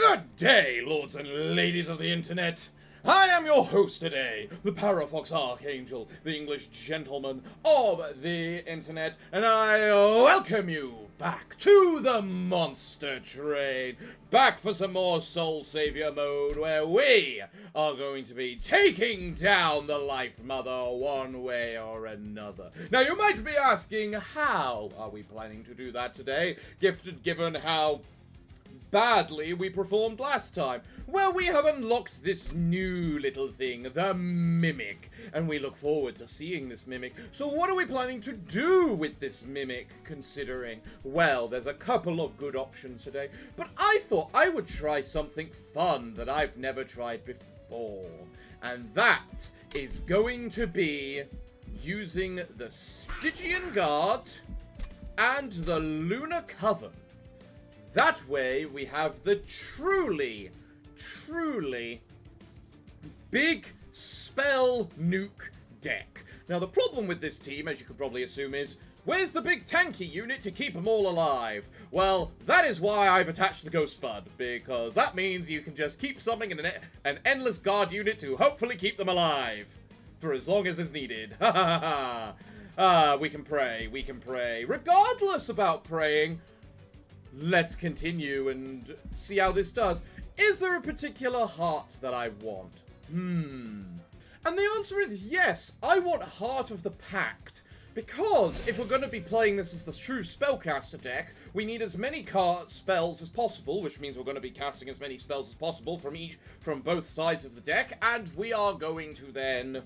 Good day, lords and ladies of the internet. I am your host today, the Parafox Archangel, the English gentleman of the internet, and I welcome you back to the Monster Train, back for some more Soul Savior mode, where we are going to be taking down the Life Mother one way or another. Now, you might be asking, how are we planning to do that today, given how badly we performed last time? Well, we have unlocked this new little thing, the Mimic, and we look forward to seeing this Mimic. So what are we planning to do with this Mimic, considering? Well, there's a couple of good options today, but I thought I would try something fun that I've never tried before, and that is going to be using the Stygian Guard and the Lunar Coven. That way, we have the truly big spell nuke deck. Now, the problem with this team, as you could probably assume, is where's the big tanky unit to keep them all alive? Well, that is why I've attached the Ghost Bud, because that means you can just keep summoning an endless guard unit to hopefully keep them alive for as long as is needed. Ha ha ha. We can pray. Regardless about praying, let's continue and see how this does. Is there a particular heart that I want? And the answer is yes. I want Heart of the Pact. Because if we're going to be playing this as the true spellcaster deck, we need as many spells as possible, which means we're going to be casting as many spells as possible from both sides of the deck, and we are going to then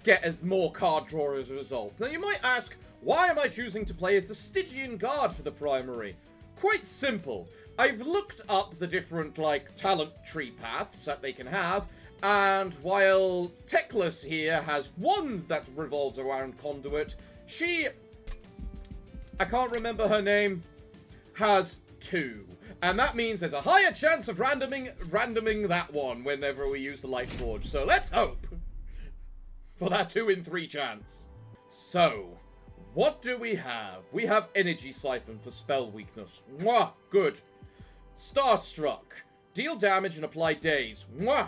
get more card draw as a result. Now you might ask, why am I choosing to play as the Stygian Guard for the primary? Quite simple. I've looked up the different, talent tree paths that they can have, and while Teclis here has one that revolves around Conduit, I can't remember her name, has two. And that means there's a higher chance of randoming that one whenever we use the Light Forge. So let's hope for that 2 in 3 chance. So, what do we have? We have Energy Siphon for spell weakness. Mwah! Good. Starstruck. Deal damage and apply dazed. Mwah!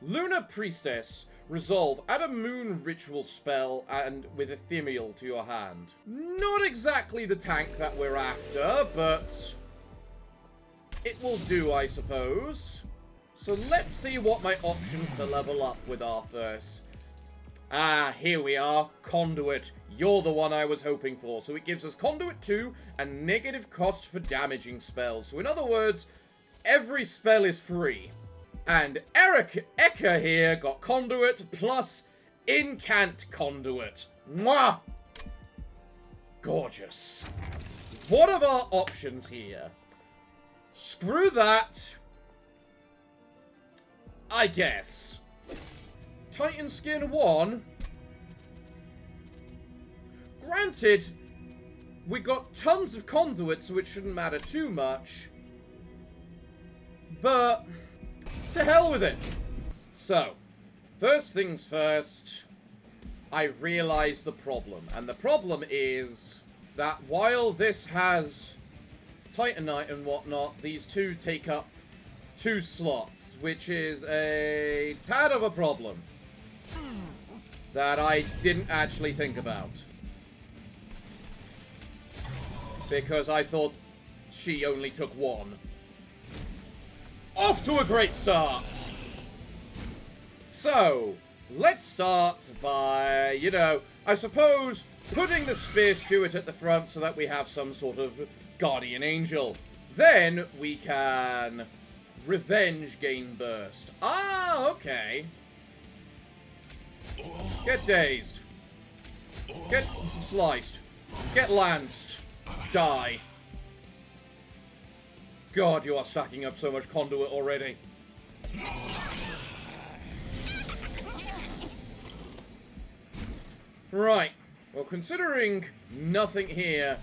Lunar Priestess. Resolve. Add a moon ritual spell and with Ethereal to your hand. Not exactly the tank that we're after, but it will do, I suppose. So let's see what my options to level up with are first. Here we are. Conduit. You're the one I was hoping for. So it gives us Conduit 2 and negative cost for damaging spells. So in other words, every spell is free. And Eka here got Conduit plus Incant Conduit. Mwah! Gorgeous. What are our options here? Screw that. I guess. Titan Skin 1. Granted, we got tons of Conduit, so it shouldn't matter too much. But to hell with it. So, first things first, I realized the problem. And the problem is that while this has Titanite and whatnot, these two take up 2 slots, which is a tad of a problem that I didn't actually think about. Because I thought she only took 1. Off to a great start! So, let's start by, I suppose, putting the Spear Steward at the front so that we have some sort of Guardian Angel. Then, we can Revenge Gain Burst. Okay. Get dazed. Get sliced. Get lanced. Die. God, you are stacking up so much Conduit already. Right. Well, considering nothing here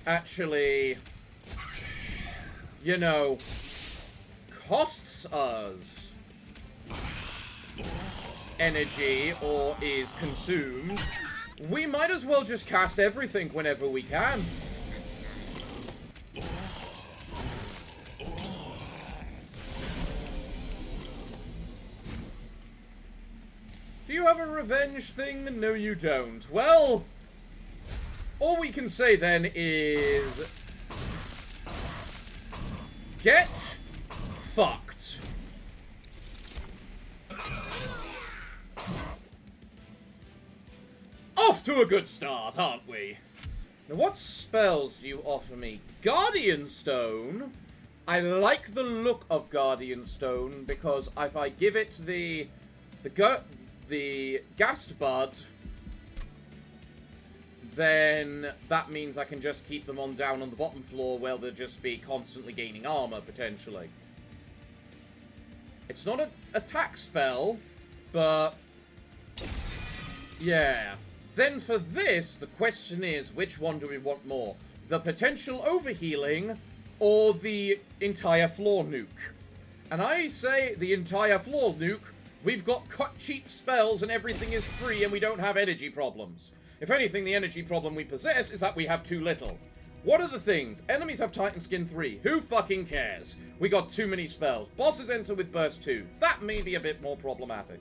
actually, costs us energy or is consumed, we might as well just cast everything whenever we can. Do you have a revenge thing? No, you don't. Well, all we can say then is... get fucked. Off to a good start, aren't we? Now, what spells do you offer me? Guardian Stone. I like the look of Guardian Stone because if I give it the Ghast Bud, then that means I can just keep them on down on the bottom floor where they'll just be constantly gaining armor, potentially. It's not an attack spell, but... yeah. Then for this, the question is, which one do we want more? The potential overhealing or the entire floor nuke? And I say the entire floor nuke. We've got cut cheap spells and everything is free and we don't have energy problems. If anything, the energy problem we possess is that we have too little. What are the things? Enemies have Titan Skin 3. Who fucking cares? We got too many spells. Bosses enter with Burst 2. That may be a bit more problematic.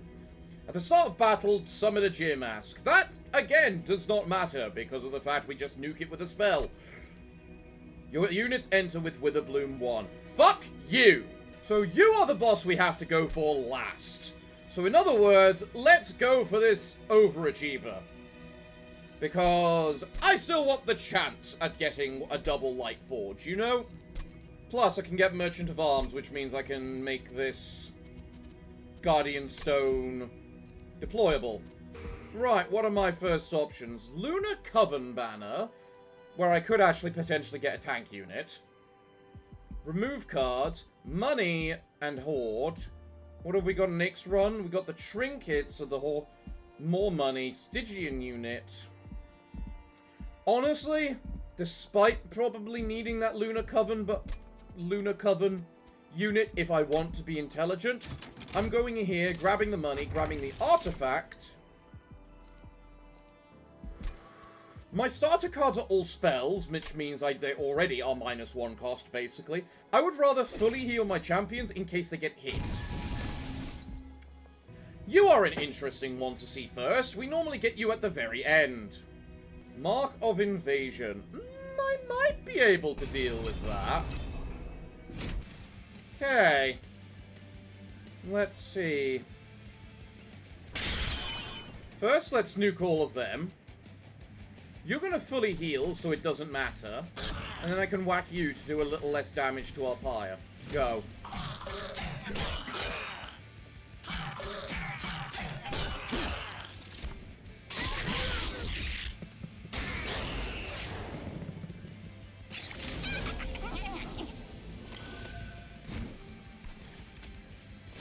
At the start of battle, summon a Gear Mask. That, again, does not matter because of the fact we just nuke it with a spell. Your units enter with Witherbloom 1. Fuck you! So you are the boss we have to go for last. So in other words, let's go for this overachiever. Because I still want the chance at getting a double Light Forge, you know? Plus, I can get Merchant of Arms, which means I can make this Guardian Stone deployable. Right, what are my first options? Lunar Coven Banner, where I could actually potentially get a tank unit. Remove cards, money, and Horde. What have we got next run? We got the Trinkets of the Horde. More money, Stygian unit. Honestly, despite probably needing that Lunar Coven unit if I want to be intelligent, I'm going in here, grabbing the money, grabbing the artifact. My starter cards are all spells, which means they already are -1 cost, basically. I would rather fully heal my champions in case they get hit. You are an interesting one to see first. We normally get you at the very end. Mark of Invasion. I might be able to deal with that. Okay. Let's see. First, let's nuke all of them. You're going to fully heal, so it doesn't matter. And then I can whack you to do a little less damage to our pyre. Go.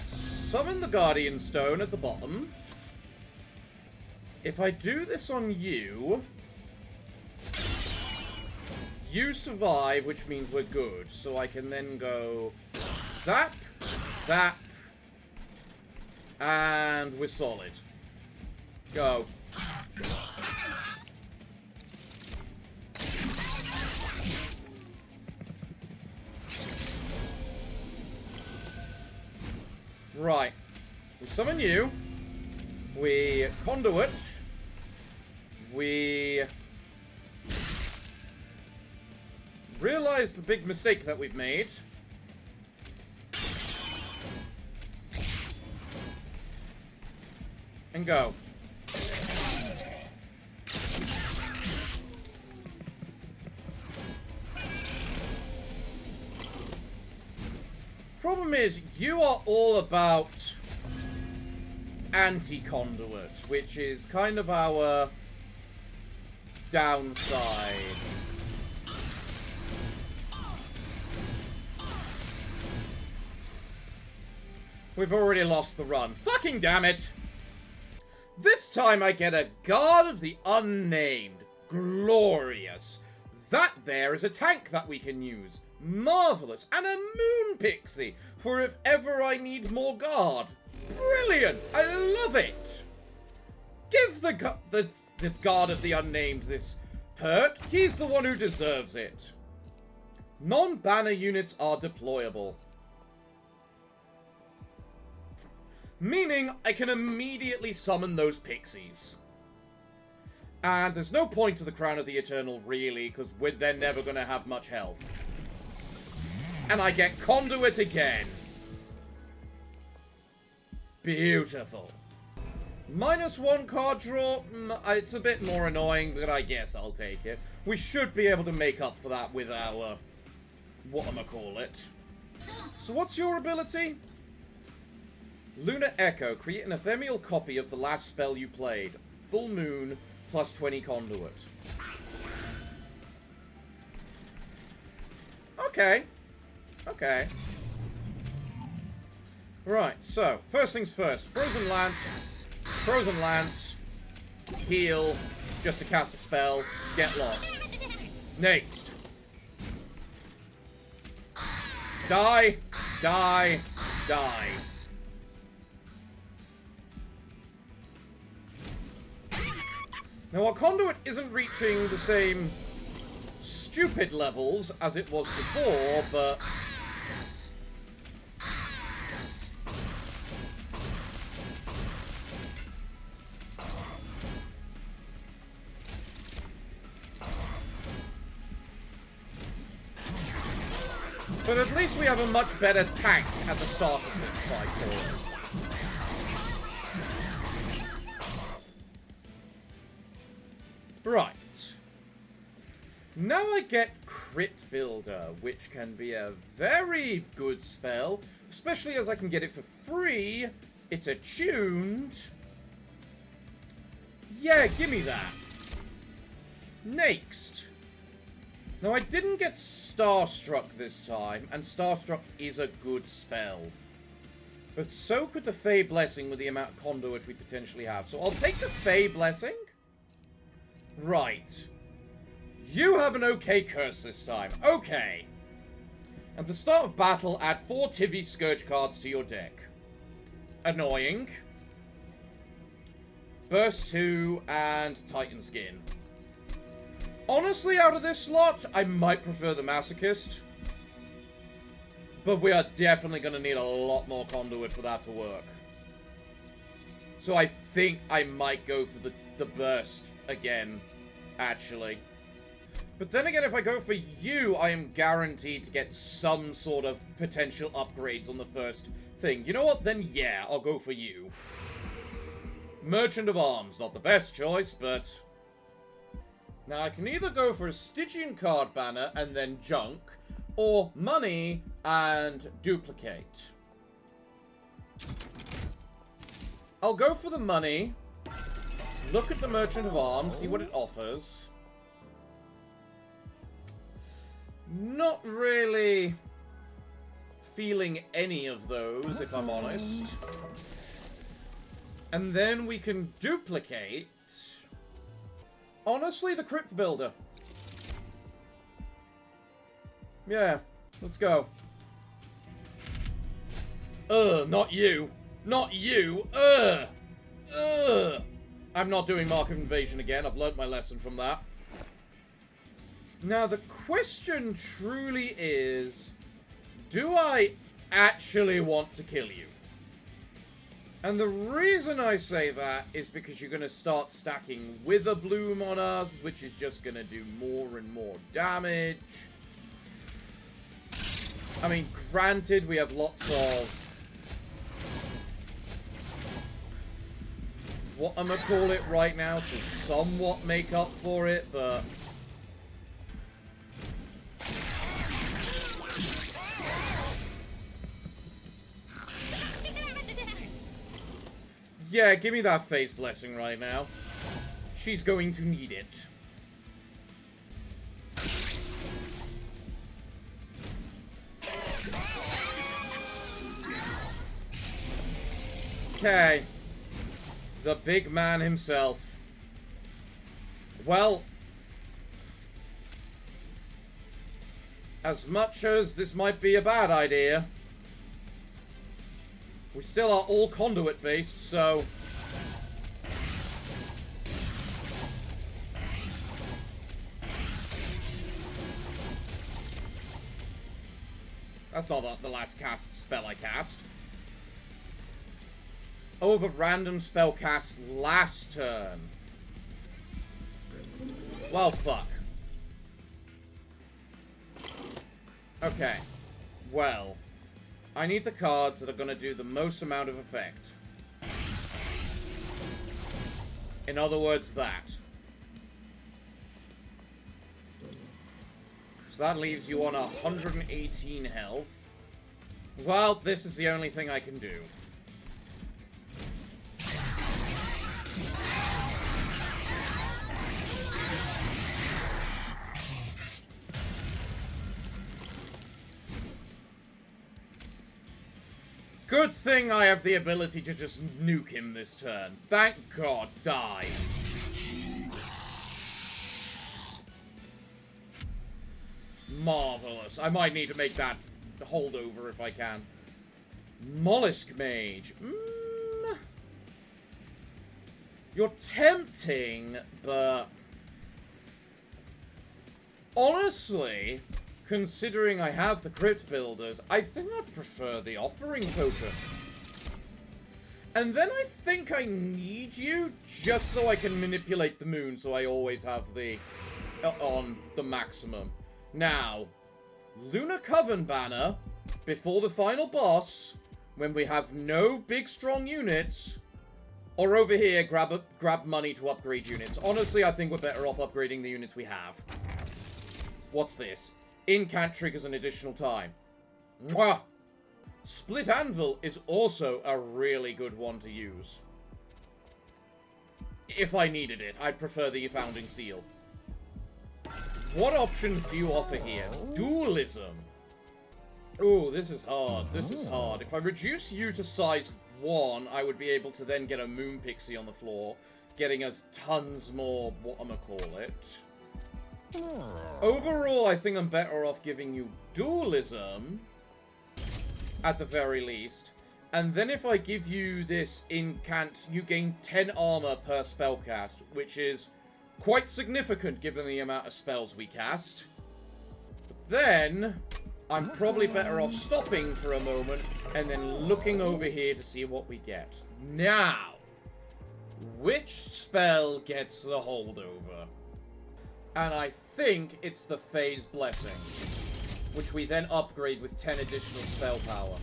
Summon the Guardian Stone at the bottom. If I do this on you, you survive, which means we're good. So I can then go zap, zap, and we're solid. Go. Right. We summon you. We conduit. We realize the big mistake that we've made. And go. Problem is, you are all about anti-conduit, which is kind of our downside. We've already lost the run. Fucking damn it! This time I get a Guard of the Unnamed. Glorious. That there is a tank that we can use. Marvelous. And a Moon Pixie for if ever I need more guard. Brilliant. I love it. Give the Guard of the Unnamed this perk. He's the one who deserves it. Non-banner units are deployable. Meaning I can immediately summon those pixies. And there's no point to the Crown of the Eternal, really, because they're never going to have much health. And I get Conduit again. Beautiful. -1 card draw. It's a bit more annoying, but I guess I'll take it. We should be able to make up for that with our... whatchamacallit. So what's your ability? Lunar Echo. Create an ephemeral copy of the last spell you played. Full Moon, plus 20 Conduit. Okay. Okay. Right, so, first things first. Frozen Lance, heal, just to cast a spell, get lost. Next. Die, die, die. Now, our Conduit isn't reaching the same stupid levels as it was before, but... but at least we have a much better tank at the start of this fight for us. Right. Now I get Crypt Builder, which can be a very good spell, especially as I can get it for free. It's attuned. Yeah, gimme that. Next. Now, I didn't get Starstruck this time, and Starstruck is a good spell. But so could the Fey Blessing with the amount of Conduit we potentially have. So I'll take the Fey Blessing. Right. You have an okay curse this time. Okay. At the start of battle, add 4 Tivy Scourge cards to your deck. Annoying. Burst 2 and Titan Skin. Honestly, out of this lot, I might prefer the Masochist. But we are definitely going to need a lot more Conduit for that to work. So I think I might go for the Burst again, actually. But then again, if I go for you, I am guaranteed to get some sort of potential upgrades on the first thing. You know what? Then yeah, I'll go for you. Merchant of Arms. Not the best choice, but... now, I can either go for a Stygian card banner and then junk, or money and duplicate. I'll go for the money, look at the Merchant of Arms, see what it offers. Not really feeling any of those, if I'm honest. And then we can duplicate... honestly, the Crypt Builder. Yeah, let's go. Not you. Not you. I'm not doing Mark of Invasion again. I've learnt my lesson from that. Now, the question truly is, do I actually want to kill you? And the reason I say that is because you're going to start stacking Wither Bloom on us, which is just going to do more and more damage. I mean, granted, we have lots of... what I'm going to call it right now to somewhat make up for it, but... yeah, give me that Phase Blessing right now. She's going to need it. Okay. The big man himself. Well, as much as this might be a bad idea, we still are all Conduit based, so... that's not the last cast spell I cast. Over random spell cast last turn. Well, fuck. Okay. Well, I need the cards that are going to do the most amount of effect. In other words, that. So that leaves you on 118 health. Well, this is the only thing I can do. Good thing I have the ability to just nuke him this turn. Thank God, die. Marvelous. I might need to make that holdover if I can. Mollusk Mage. You're tempting, but... honestly, considering I have the Crypt Builders, I think I'd prefer the Offering Token. And then I think I need you just so I can manipulate the moon, so I always have the... on the maximum. Now, Lunar Coven banner, before the final boss, when we have no big strong units, or over here, grab money to upgrade units. Honestly, I think we're better off upgrading the units we have. What's this? Incant triggers an additional time. Mwah! Split Anvil is also a really good one to use. If I needed it, I'd prefer the Founding Seal. What options do you offer here? Dualism. Ooh, this is hard. This is hard. If I reduce you to size 1, I would be able to then get a Moon Pixie on the floor, getting us tons more, whatchamacallit. Overall, I think I'm better off giving you Dualism, at the very least. And then if I give you this incant, you gain 10 armor per spellcast, which is quite significant given the amount of spells we cast. But then, I'm probably better off stopping for a moment and then looking over here to see what we get. Now, which spell gets the holdover? And I think it's the Phase Blessing, which we then upgrade with 10 additional spell power.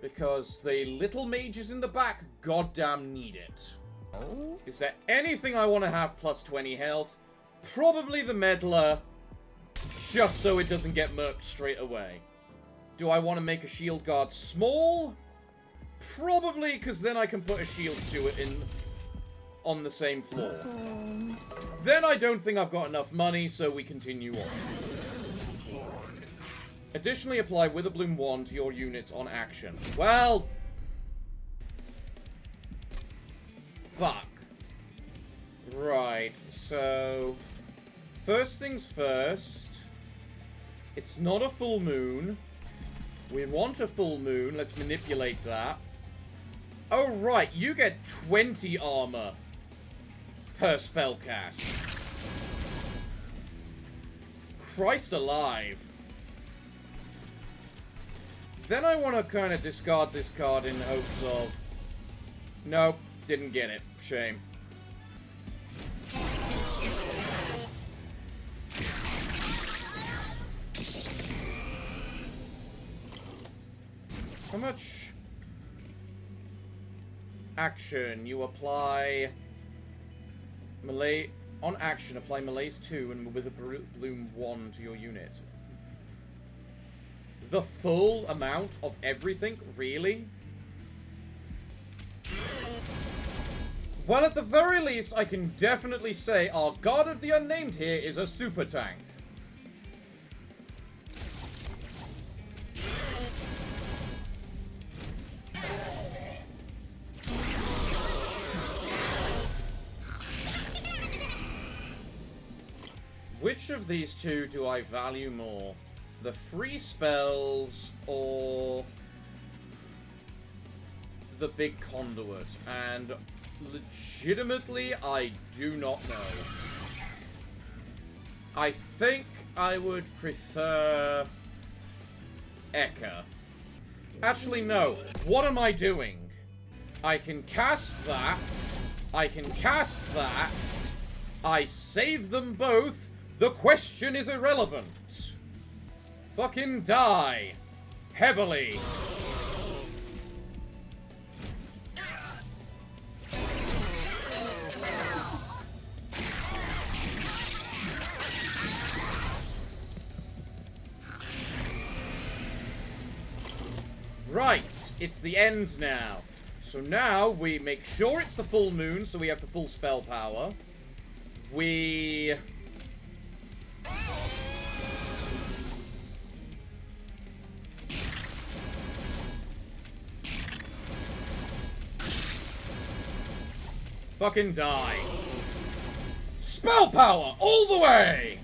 Because the little mages in the back goddamn need it. Is there anything I want to have plus 20 health? Probably the Meddler, just so it doesn't get murked straight away. Do I want to make a shield guard small? Probably, because then I can put a shield steward in on the same floor. Then I don't think I've got enough money, so we continue on. Additionally, apply Witherbloom 1 to your units on action. Well... fuck. Right, so... first things first. It's not a full moon. We want a full moon. Let's manipulate that. Oh, right. You get 20 armor per spellcast. Christ alive. Then I want to kind of discard this card in hopes of... nope, didn't get it. Shame. How much action? You apply melee on action. Apply melee's 2 and with a bloom 1 to your unit. The full amount of everything, really? Well, at the very least, I can definitely say our God of the Unnamed here is a super tank. Which of these two do I value more? The free spells or the big conduit? And legitimately, I do not know. I think I would prefer Eka. Actually, no. What am I doing? I can cast that. I can cast that. I save them both. The question is irrelevant. Fucking die. Heavily. Right, it's the end now. So now we make sure it's the full moon, so we have the full spell power. We... fucking die. Spell power all the way!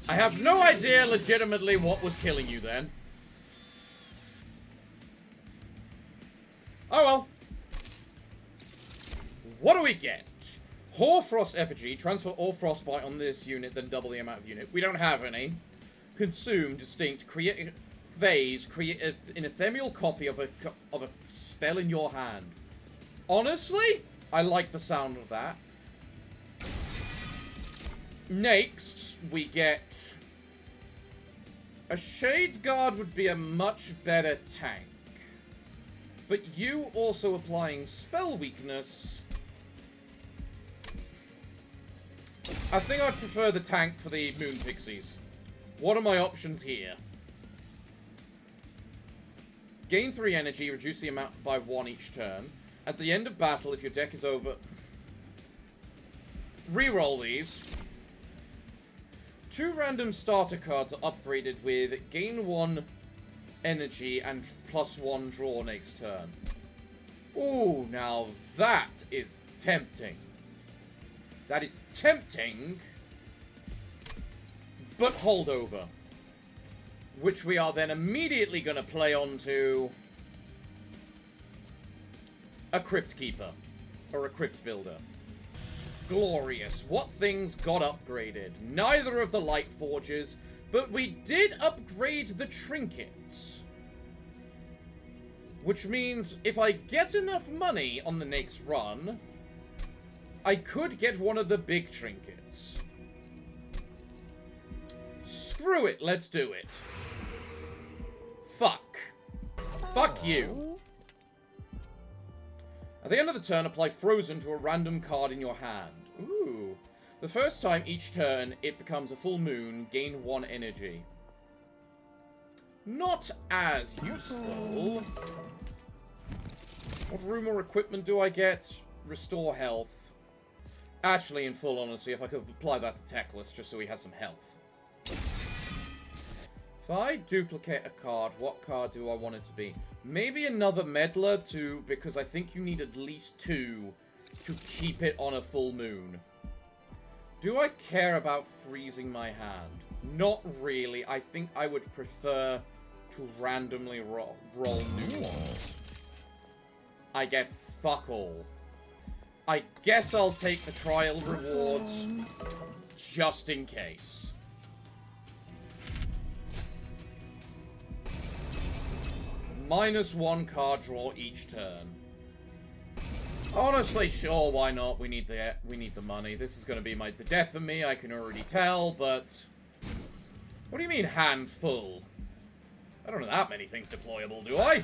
I have no idea legitimately what was killing you then. Oh well. What do we get? Hoarfrost Effigy. Transfer all frostbite on this unit, then double the amount of unit. We don't have any. Consume distinct. Create phase. Create an ephemeral copy of a spell in your hand. Honestly, I like the sound of that. Next, we get... a Shade Guard would be a much better tank. But you also applying spell weakness... I think I'd prefer the tank for the Moon Pixies. What are my options here? Gain 3 energy, reduce the amount by 1 each turn. At the end of battle, if your deck is over... reroll these. 2 random starter cards are upgraded with gain 1 energy and +1 draw next turn. Ooh, now that is tempting. That is tempting, but holdover. Which we are then immediately going to play onto a Crypt Keeper, or a Crypt Builder. Glorious. What things got upgraded? Neither of the Light Forges, but we did upgrade the trinkets. Which means if I get enough money on the next run, I could get one of the big trinkets. Screw it, let's do it. Fuck. Fuck you. At the end of the turn, apply Frozen to a random card in your hand. Ooh. The first time each turn it becomes a full moon, gain 1 energy. Not as useful. What room or equipment do I get? Restore health. Actually, in full honesty, if I could apply that to Teclis, just so he has some health. If I duplicate a card, what card do I want it to be? Maybe another Meddler, too, because I think you need at least 2 to keep it on a full moon. Do I care about freezing my hand? Not really. I think I would prefer to randomly roll new ones. I get fuck all. I guess I'll take the trial rewards just in case. -1 card draw each turn. Honestly, sure, why not? We need the money. This is going to be the death of me, I can already tell, but... What do you mean, hand full? I don't know that many things deployable, do I?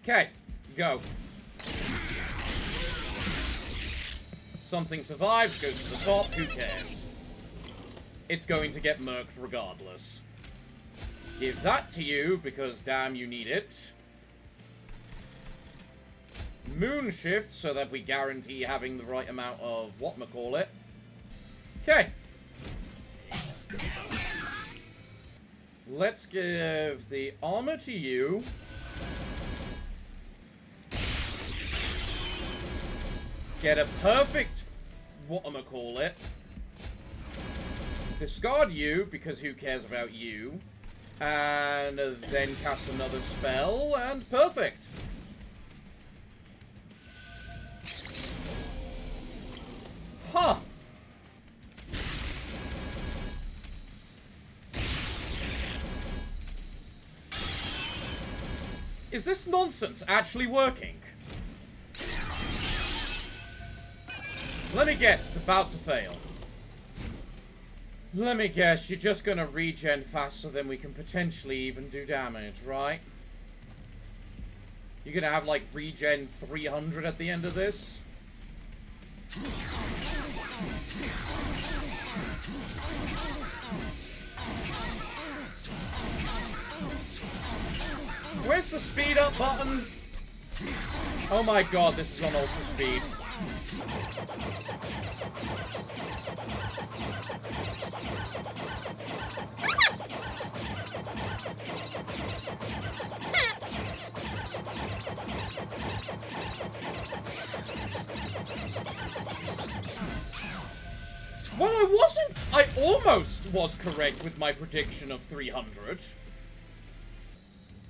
Okay, go. Something survives, goes to the top, who cares? It's going to get murked regardless. Give that to you, because damn, you need it. Moon shift, so that we guarantee having the right amount of whatmacallit. Okay. Let's give the armor to you. Get a perfect whatmacallit. Discard you, because who cares about you. And then cast another spell, and perfect. Huh. Is this nonsense actually working? Let me guess, it's about to fail. Let me guess, you're just gonna regen faster than we can potentially even do damage, right? You're gonna have, like, regen 300 at the end of this? Where's the speed up button? Oh my god, this is on ultra speed. Well, I almost was correct with my prediction of 300.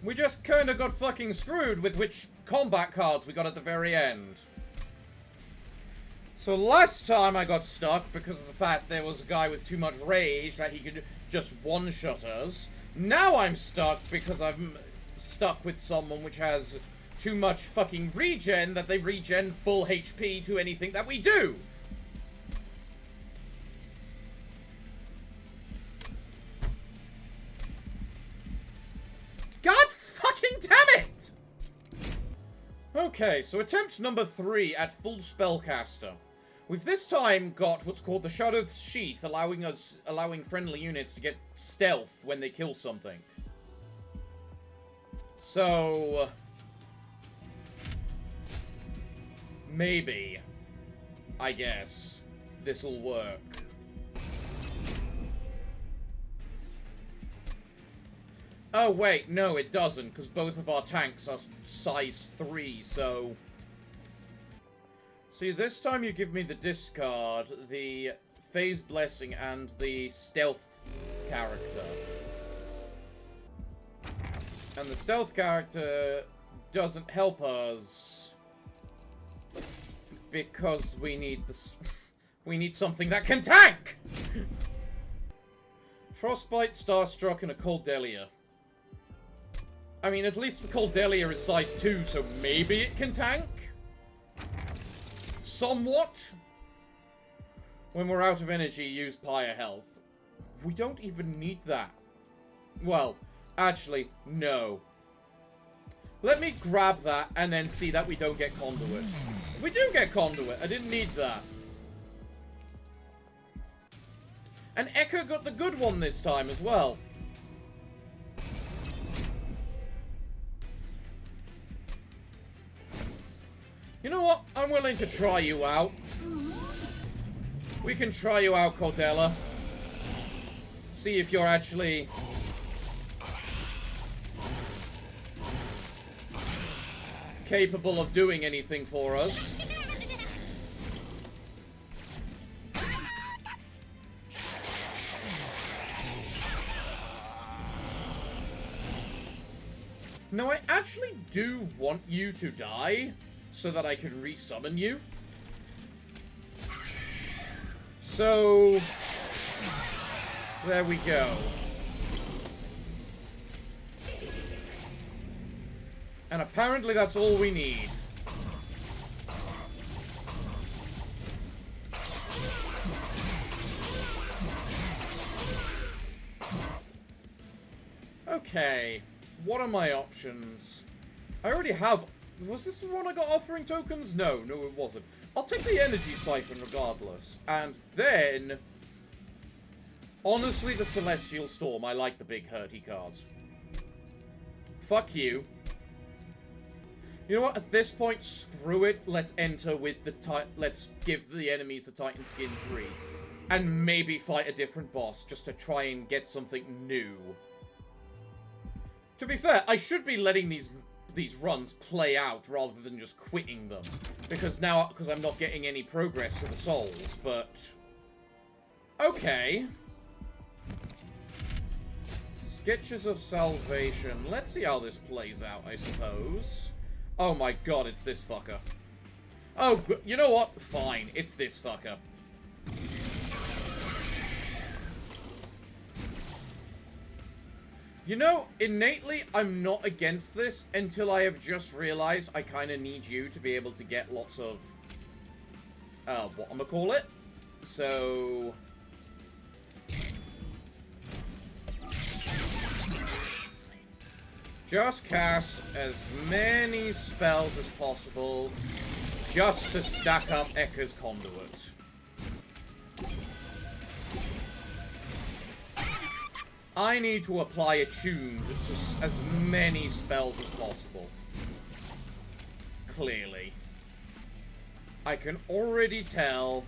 We just kinda got fucking screwed with which combat cards we got at the very end. So last time I got stuck because of the fact there was a guy with too much rage that he could just one-shot us. Now I'm stuck because I'm stuck with someone which has too much fucking regen that they regen full HP to anything that we do. God fucking damn it! Okay, so attempt number 3 at full spellcaster. We've this time got what's called the Shadow's Sheath, allowing friendly units to get stealth when they kill something. So maybe, I guess, this'll work. Oh wait, no it doesn't, because both of our tanks are size 3, so... See, this time you give me the discard, the Phase Blessing, and the Stealth character. And the Stealth character doesn't help us because we need we need something that can tank! Frostbite, Starstruck, and a Cordelia. I mean, at least the Cordelia is size 2, so maybe it can tank? Somewhat. When we're out of energy, use Pyre Health. We don't even need that. Well, actually, no. Let me grab that and then see that we don't get Conduit. We do get Conduit. I didn't need that. And Ekka got the good one this time as well. You know what? I'm willing to try you out. We can try you out, Cordelia. See if you're actually... capable of doing anything for us. No, I actually do want you to die, so that I can resummon you. So... there we go. And apparently that's all we need. Okay. What are my options? I already have... Was this the one I got offering tokens? No, it wasn't. I'll take the energy siphon regardless. And then... honestly, the Celestial Storm. I like the big hurty cards. Fuck you. You know what? At this point, screw it. Let's enter with the let's give the enemies the Titan Skin 3. And maybe fight a different boss, just to try and get something new. To be fair, I should be letting these runs play out rather than just quitting them. Because I'm not getting any progress to the souls, but... okay. Sketches of Salvation. Let's see how this plays out, I suppose. Oh my god, it's this fucker. Oh, you know what? Fine, it's this fucker. You know, innately, I'm not against this until I have just realized I kind of need you to be able to get lots of... whatchamacallit? So... just cast as many spells as possible just to stack up Ekka's Conduit. I need to apply attuned to as many spells as possible. Clearly. I can already tell...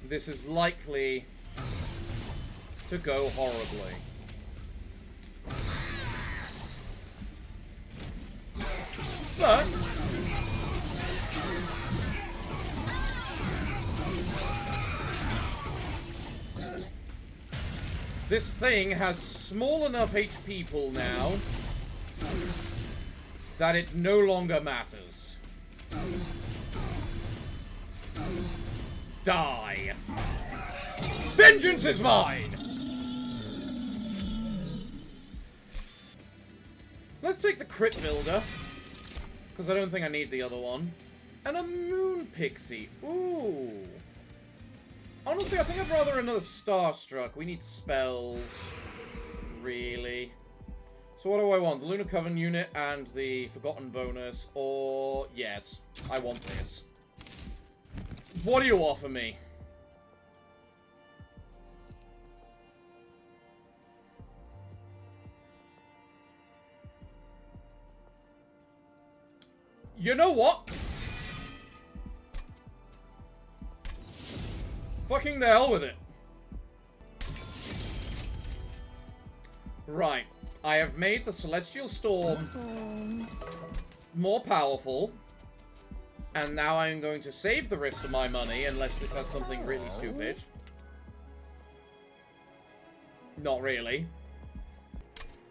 this is likely to go horribly. But... this thing has small enough HP pool now that it no longer matters. Die. Vengeance is mine! Let's take the Crit Builder, because I don't think I need the other one. And a Moon Pixie. Ooh. Honestly, I think I'd rather another Starstruck. We need spells. Really. So what do I want? The Lunar Coven unit and the Forgotten bonus. Or, yes, I want this. What do you offer me? You know what? Fucking the hell with it. Right. I have made the Celestial Storm more powerful. And now I'm going to save the rest of my money, unless this has something really stupid. Not really.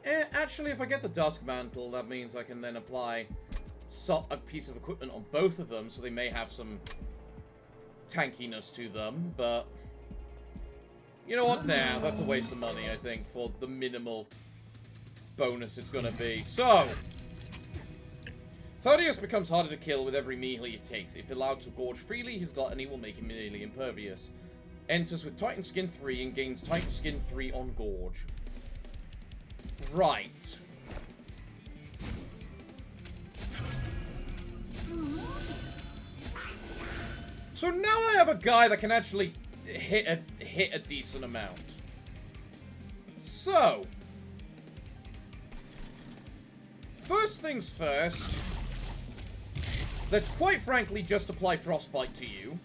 Actually, if I get the Dusk Mantle, that means I can then apply a piece of equipment on both of them, so they may have some tankiness to them, but... you know what? Nah, that's a waste of money, I think, for the minimal bonus it's gonna be. So... Thaddeus becomes harder to kill with every melee he takes. If allowed to gorge freely, his gluttony will make him nearly impervious. Enters with Titan Skin 3 and gains Titan Skin 3 on gorge. Right. So now I have a guy that can actually hit a decent amount. So... first things first... let's quite frankly just apply Frostbite to you.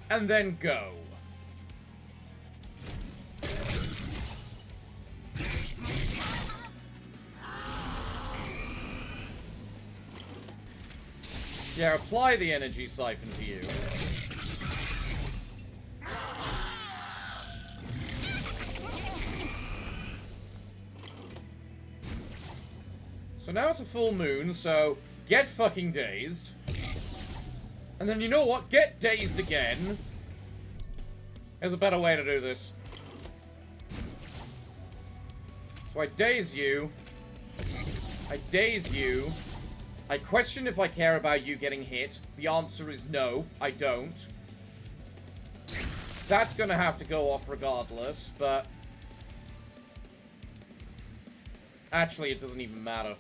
And then go. Yeah, apply the energy siphon to you. So now it's a full moon, so get fucking dazed. And then you know what? Get dazed again. There's a better way to do this. So I daze you. I daze you. I question if I care about you getting hit. The answer is no, I don't. That's gonna have to go off regardless, but... actually, it doesn't even matter.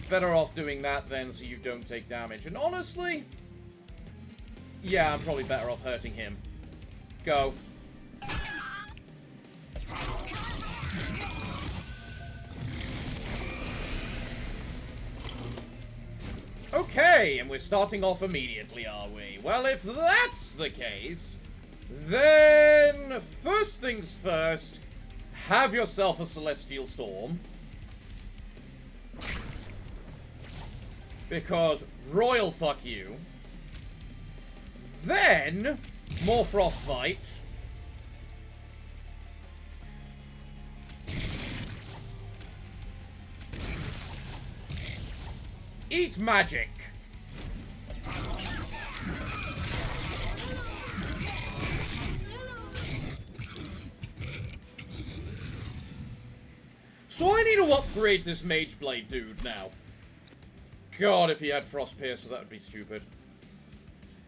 Better off doing that then so you don't take damage. And honestly... yeah, I'm probably better off hurting him. Go. Okay, and we're starting off immediately, are we? Well, if that's the case, then first things first, have yourself a Celestial Storm. Because royal fuck you. Then, more frostbite. Eat magic. So I need to upgrade this Mage Blade dude now. God, if he had Frost Piercer, that would be stupid.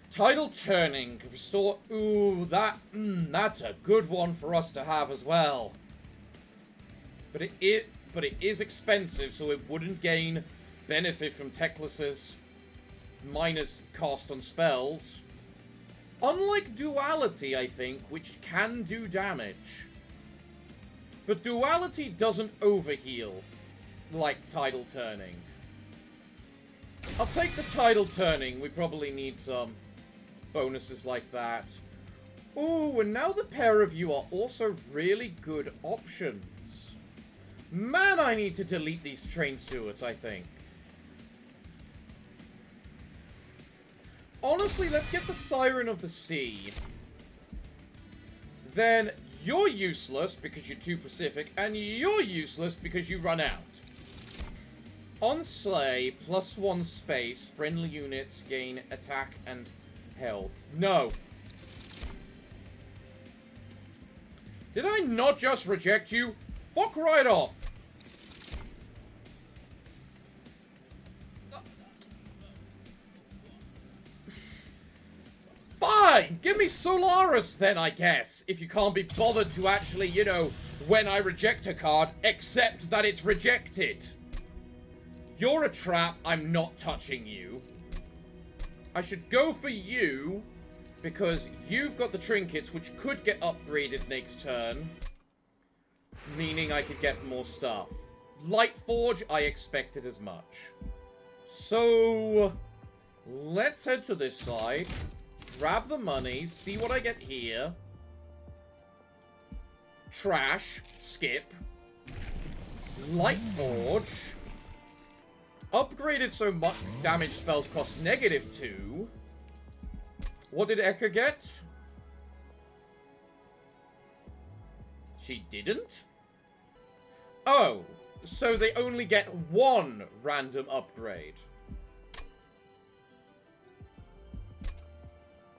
Tidal Turning. Restore... Ooh, that's a good one for us to have as well. But it is expensive, so it wouldn't gain benefit from Teclis's minus cost on spells. Unlike Duality, I think, which can do damage. But Duality doesn't overheal like Tidal Turning. I'll take the Tidal Turning. We probably need some bonuses like that. Ooh, and now the pair of you are also really good options. Man, I need to delete these train stewards, I think. Honestly, let's get the Siren of the Sea. Then you're useless because you're too Pacific, and you're useless because you run out. On Slay, +1 space, friendly units gain attack and health. No. Did I not just reject you? Fuck right off. Fine! Give me Solaris then, I guess. If you can't be bothered to actually, you know, when I reject a card, accept that it's rejected. You're a trap. I'm not touching you. I should go for you because you've got the trinkets, which could get upgraded next turn. Meaning I could get more stuff. Lightforge, I expected as much. So, let's head to this side. Grab the money, see what I get here. Trash, skip. Lightforge. Upgraded so much damage spells cost -2. What did Eka get? She didn't? Oh, so they only get one random upgrade.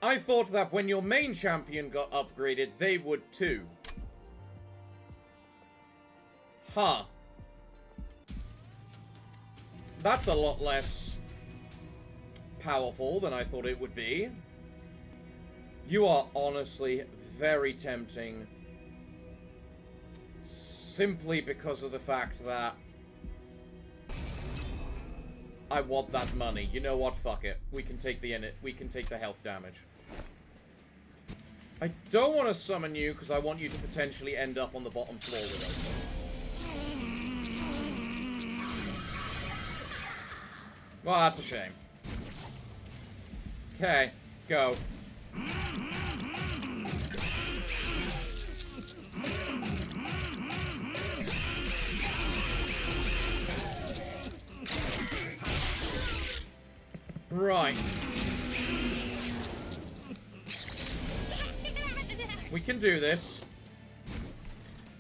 I thought that when your main champion got upgraded, they would too. Huh. That's a lot less powerful than I thought it would be. You are honestly very tempting. Simply because of the fact that I want that money. You know what? Fuck it. We can take the health damage. I don't want to summon you because I want you to potentially end up on the bottom floor with us. Well, that's a shame. Okay, go. Right. We can do this.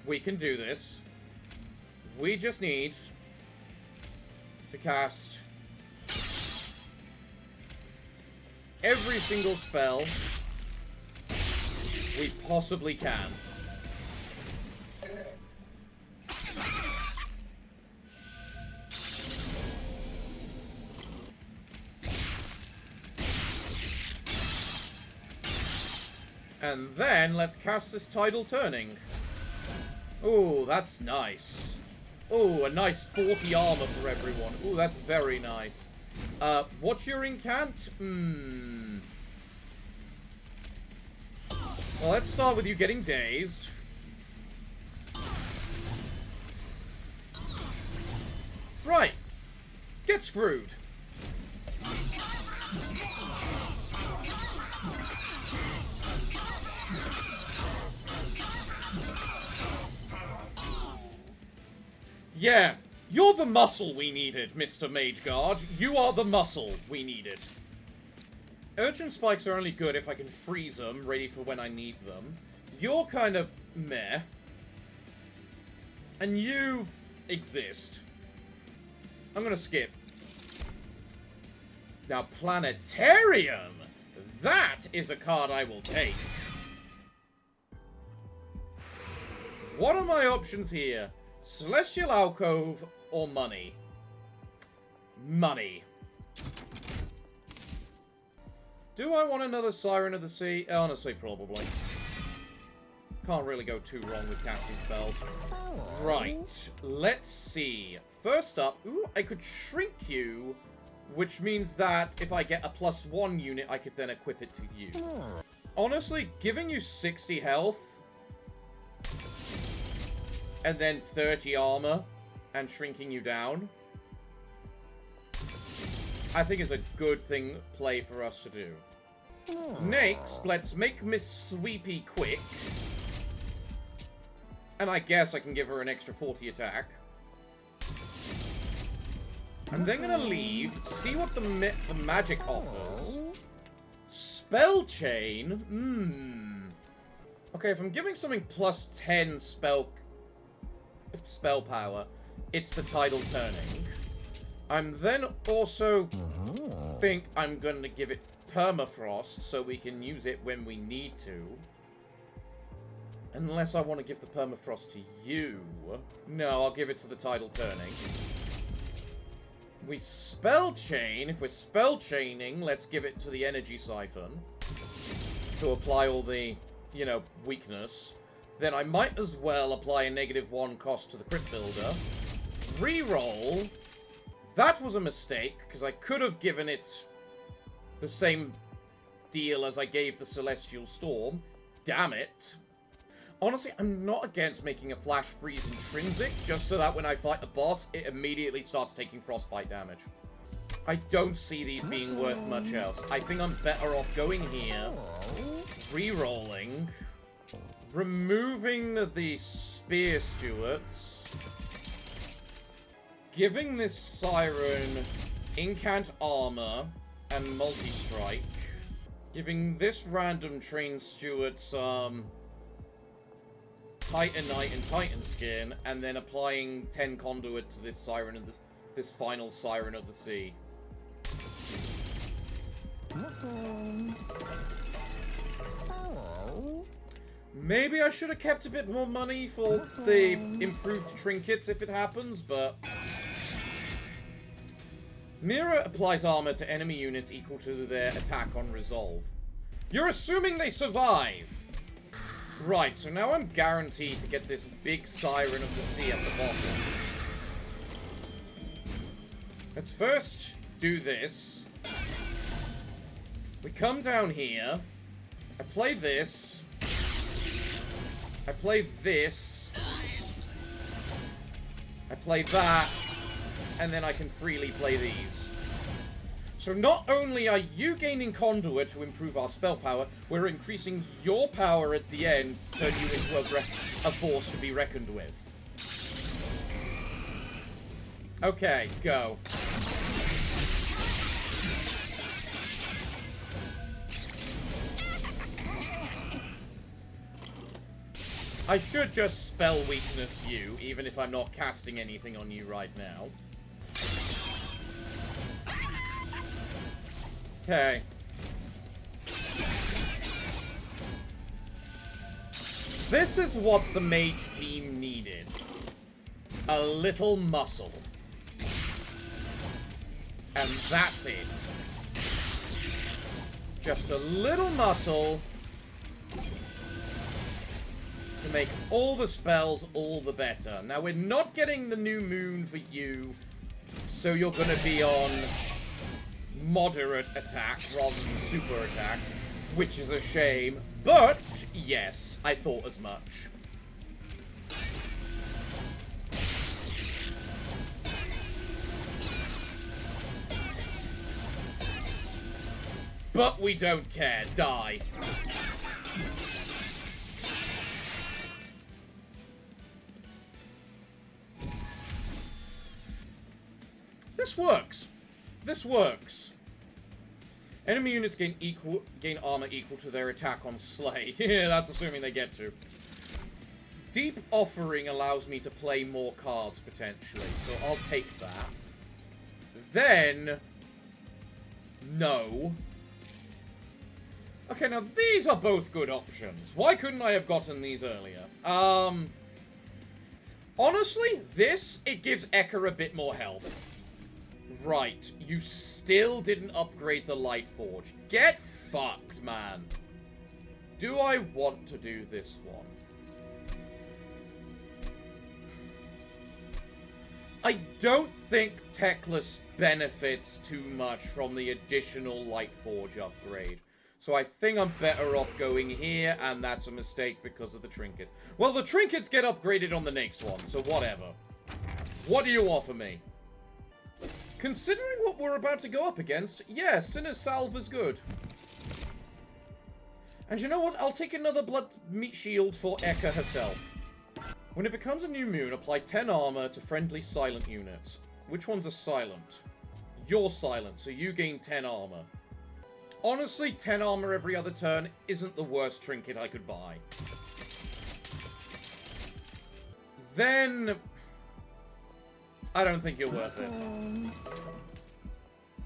We can do this. We just need to cast every single spell we possibly can. And then, let's cast this Tidal Turning. Ooh, that's nice. Ooh, a nice 40 armor for everyone. Ooh, that's very nice. What's your incant? Well, let's start with you getting dazed. Right. Get screwed. Yeah, You're the muscle we needed, Mr. Mage Guard. You are the muscle we needed. Urchin spikes are only good if I can freeze them, ready for when I need them. You're kind of meh. And you exist. I'm gonna skip. Now, Planetarium! That is a card I will take. What are my options here? Celestial Alcove or money? Money. Do I want another Siren of the Sea? Honestly, probably. Can't really go too wrong with casting spells. Right, let's see. First up, ooh, I could shrink you, which means that if I get a +1 unit, I could then equip it to you. Honestly, giving you 60 health, and then 30 armor, and shrinking you down, I think is a good play for us to do. Next, let's make Miss Sweepy quick. And I guess I can give her an extra 40 attack. I'm then gonna leave, see what the magic offers. Spell chain? Okay, if I'm giving something +10 spell power, it's the tidal turning. I'm then also think I'm gonna give it permafrost so we can use it when we need to. Unless I want to give the permafrost to you. No, I'll give it to the tidal turning. We spell chain. If we're spell chaining, let's give it to the energy siphon to apply all the, you know, weakness. Then I might as well apply a -1 cost to the crit builder. Reroll. That was a mistake, because I could have given it the same deal as I gave the Celestial Storm. Damn it. Honestly, I'm not against making a Flash Freeze intrinsic, just so that when I fight the boss, it immediately starts taking frostbite damage. I don't see these being worth much else. I think I'm better off going here, re-rolling, removing the Spear Stewards, giving this Siren Incant Armor and Multi-Strike, giving this random Train Steward some Titanite and Titan Skin, and then applying 10 Conduit to this Siren of this final Siren of the Sea. Maybe I should have kept a bit more money for the improved trinkets if it happens, but Mirror applies armor to enemy units equal to their attack on resolve. You're assuming they survive! Right, so now I'm guaranteed to get this big Siren of the Sea at the bottom. Let's first do this. We come down here. I play this. I play this. I play that. And then I can freely play these. So not only are you gaining Conduit to improve our spell power, we're increasing your power at the end to turn you into a force to be reckoned with. Okay, go. I should just spell weakness you, even if I'm not casting anything on you right now. Okay. This is what the mage team needed. A little muscle. And that's it. Just a little muscle to make all the spells all the better. Now, we're not getting the new moon for you, so you're gonna be on moderate attack rather than super attack, which is a shame. But, yes, I thought as much. But we don't care. Die. this works. This works. Enemy units gain armor equal to their attack on Slay. Yeah, that's assuming they get to. Deep Offering allows me to play more cards, potentially, so I'll take that. Then... no. Okay, now these are both good options. Why couldn't I have gotten these earlier? Honestly, it gives Ekka a bit more health. Right, you still didn't upgrade the Light Forge. Get fucked, man. Do I want to do this one? I don't think Teclis benefits too much from the additional Light Forge upgrade. So I think I'm better off going here, and that's a mistake because of the trinket. Well, the trinkets get upgraded on the next one, so whatever. What do you offer me? Considering what we're about to go up against, yeah, Sinner's Salve is good. And you know what? I'll take another Blood Meat Shield for Ekka herself. When it becomes a new moon, apply 10 armor to friendly silent units. Which ones are silent? You're silent, so you gain 10 armor. Honestly, 10 armor every other turn isn't the worst trinket I could buy. Then... I don't think you're worth it.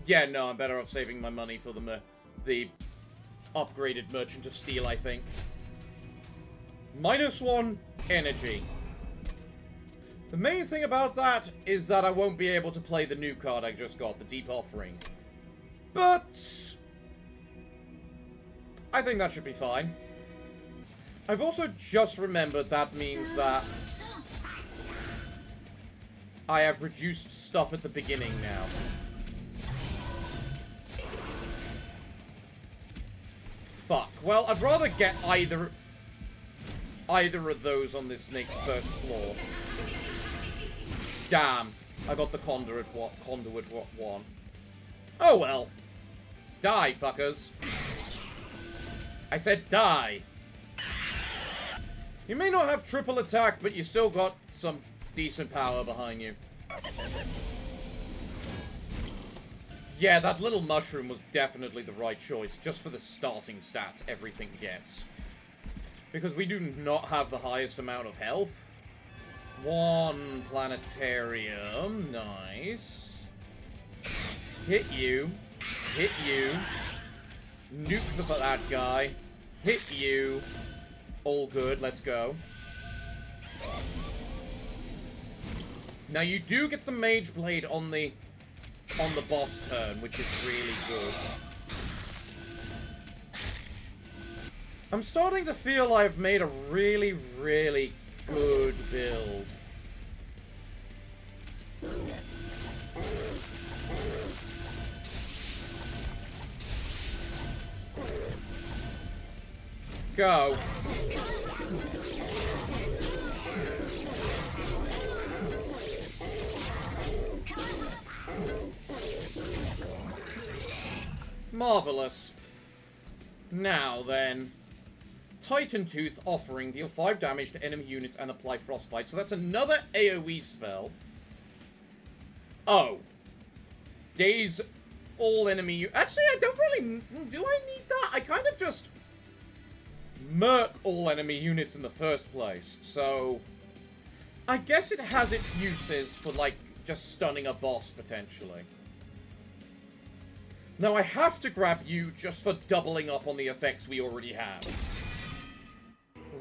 Yeah, no, I'm better off saving my money for the upgraded Merchant of Steel, I think. -1 energy. The main thing about that is that I won't be able to play the new card I just got, the Deep Offering. But... I think that should be fine. I've also just remembered that means that I have reduced stuff at the beginning now. Fuck. Well, I'd rather get either of those on this snake's first floor. Damn. I got the conduit one. Oh well. Die, fuckers. I said die. You may not have triple attack, but you still got some decent power behind you. Yeah, that little mushroom was definitely the right choice, just for the starting stats everything gets. Because we do not have the highest amount of health. 1 planetarium, nice. Hit you. Hit you. Nuke the bad guy. Hit you. All good, let's go. Now you do get the Mage Blade on the boss turn, which is really good. I'm starting to feel I've made a really, really good build. Go. Marvelous. Now then. Titan Tooth Offering. Deal 5 damage to enemy units and apply Frostbite. So that's another AoE spell. Oh. Daze all enemy... Actually, I don't really... Do I need that? I kind of just... murk all enemy units in the first place. So... I guess it has its uses for, like, just stunning a boss, potentially. Now, I have to grab you just for doubling up on the effects we already have.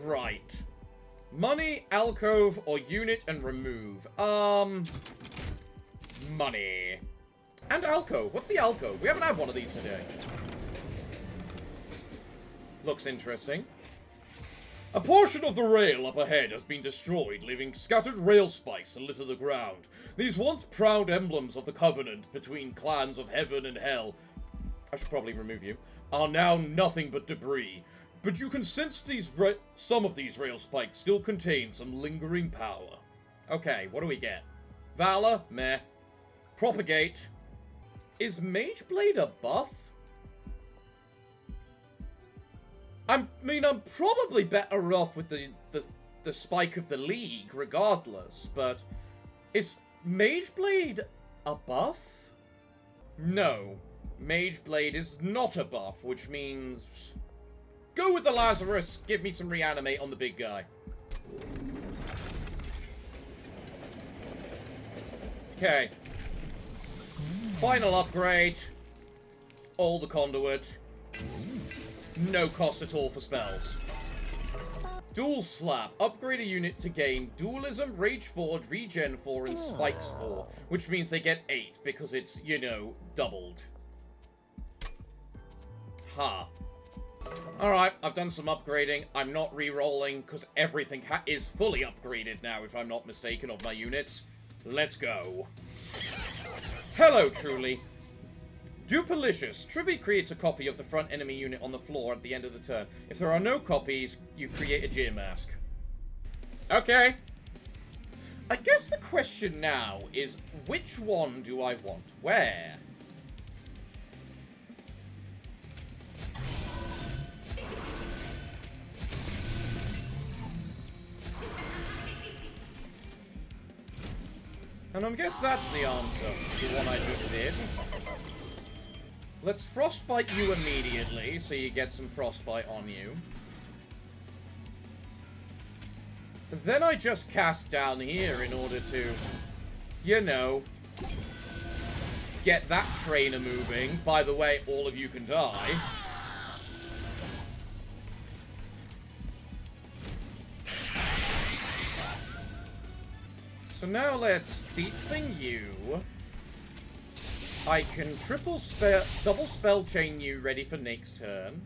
Right. Money, alcove, or unit and remove. Money. And alcove. What's the alcove? We haven't had one of these today. Looks interesting. A portion of the rail up ahead has been destroyed, leaving scattered rail spikes to litter the ground. These once proud emblems of the covenant between clans of heaven and hell, I should probably remove you, are now nothing but debris. But you can sense some of these rail spikes still contain some lingering power. Okay, what do we get? Valor? Meh. Propagate. Is Mage Blade a buff? I mean, I'm probably better off with the Spike of the League, regardless, but is Mage Blade a buff? No. Mage Blade is not a buff, which means... Go with the Lazarus, give me some reanimate on the big guy. Okay. Final upgrade. All the conduit. No cost at all for spells. Dual Slap. Upgrade a unit to gain Dualism, Rage 4, Regen 4, and Spikes 4. Which means they get 8 because it's, you know, doubled. Ha. Alright, I've done some upgrading. I'm not re-rolling because everything is fully upgraded now, if I'm not mistaken, of my units. Let's go. Hello, Truly. Dupalicious. Trivy creates a copy of the front enemy unit on the floor at the end of the turn. If there are no copies, you create a Gear Mask. Okay. I guess the question now is, which one do I want? Where? And I guess that's the answer, the one I just did. Let's Frostbite you immediately, so you get some Frostbite on you. Then I just cast down here in order to, you know, get that trainer moving. By the way, all of you can die. So now let's Deep Thing you. I can double spell chain you ready for next turn.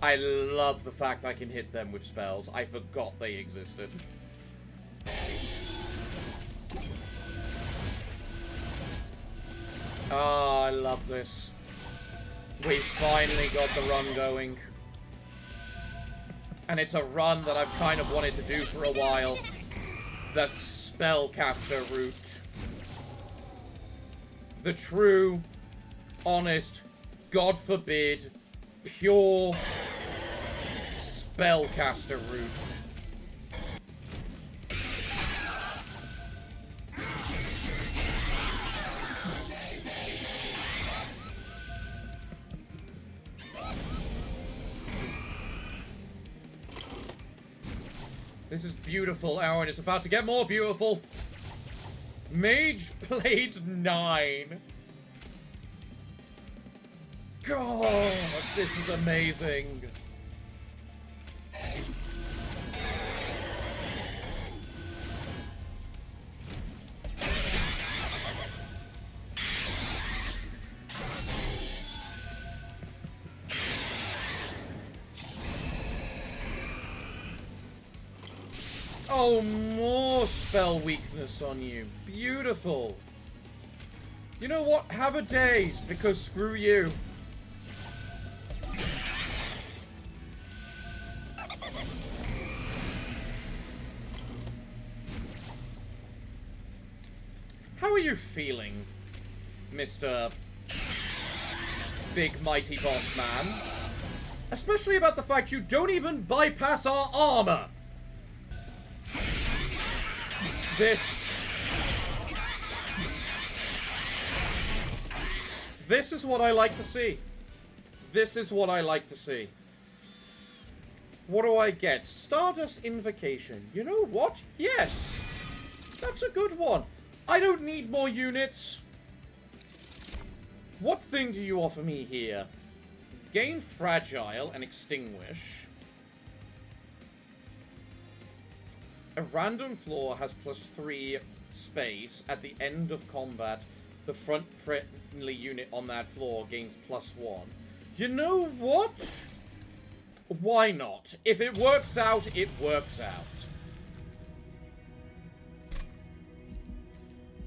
I love the fact I can hit them with spells. I forgot they existed. Oh, I love this. We finally got the run going. And it's a run that I've kind of wanted to do for a while. The Spellcaster route. The true, honest, God forbid, pure Spellcaster route. This is beautiful, Aaron. It's about to get more beautiful. Mage Blade 9. God, this is amazing. Oh, more spell weakness on you. Beautiful. You know what? Have a daze, because screw you. How are you feeling, Mr. Big Mighty Boss Man? Especially about the fact you don't even bypass our armor. This is what I like to see. This is what I like to see. What do I get? Stardust Invocation. You know what? Yes! That's a good one. I don't need more units. What thing do you offer me here? Gain Fragile and Extinguish. A random floor has +3 space. At the end of combat, the front friendly unit on that floor gains +1. You know what? Why not? If it works out, it works out.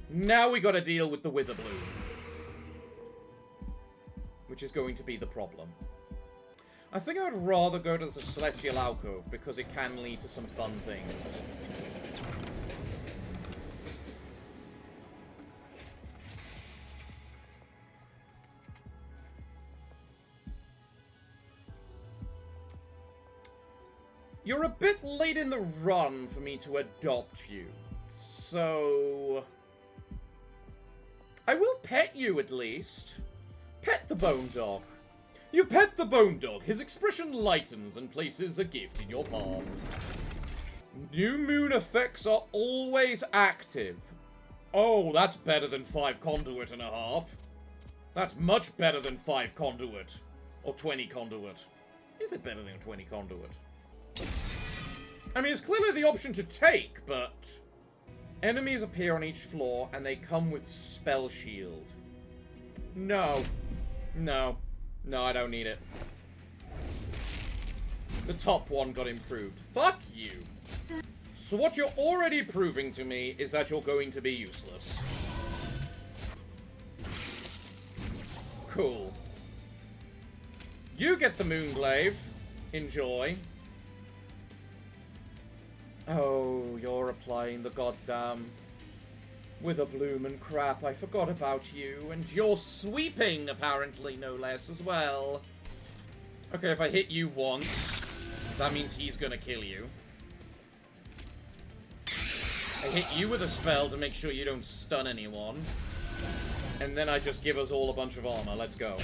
Now we gotta deal with the Witherbloom, which is going to be the problem. I think I would rather go to the Celestial Alcove, because it can lead to some fun things. You're a bit late in the run for me to adopt you. So... I will pet you, at least. Pet the bone dog. You pet the bone dog. His expression lightens and places a gift in your palm. New moon effects are always active. Oh, that's better than 5 conduit and a half. That's much better than 5 conduit. Or 20 conduit. Is it better than 20 conduit? I mean, it's clearly the option to take, but... Enemies appear on each floor, and they come with spell shield. No. No. No, I don't need it. The top one got improved. Fuck you! So what you're already proving to me is that you're going to be useless. Cool. You get the Moonglaive. Enjoy. Oh, you're applying the goddamn Witherbloom and crap. I forgot about you. And you're sweeping, apparently, no less, as well. Okay, if I hit you once, that means he's gonna kill you. I hit you with a spell to make sure you don't stun anyone. And then I just give us all a bunch of armor. Let's go.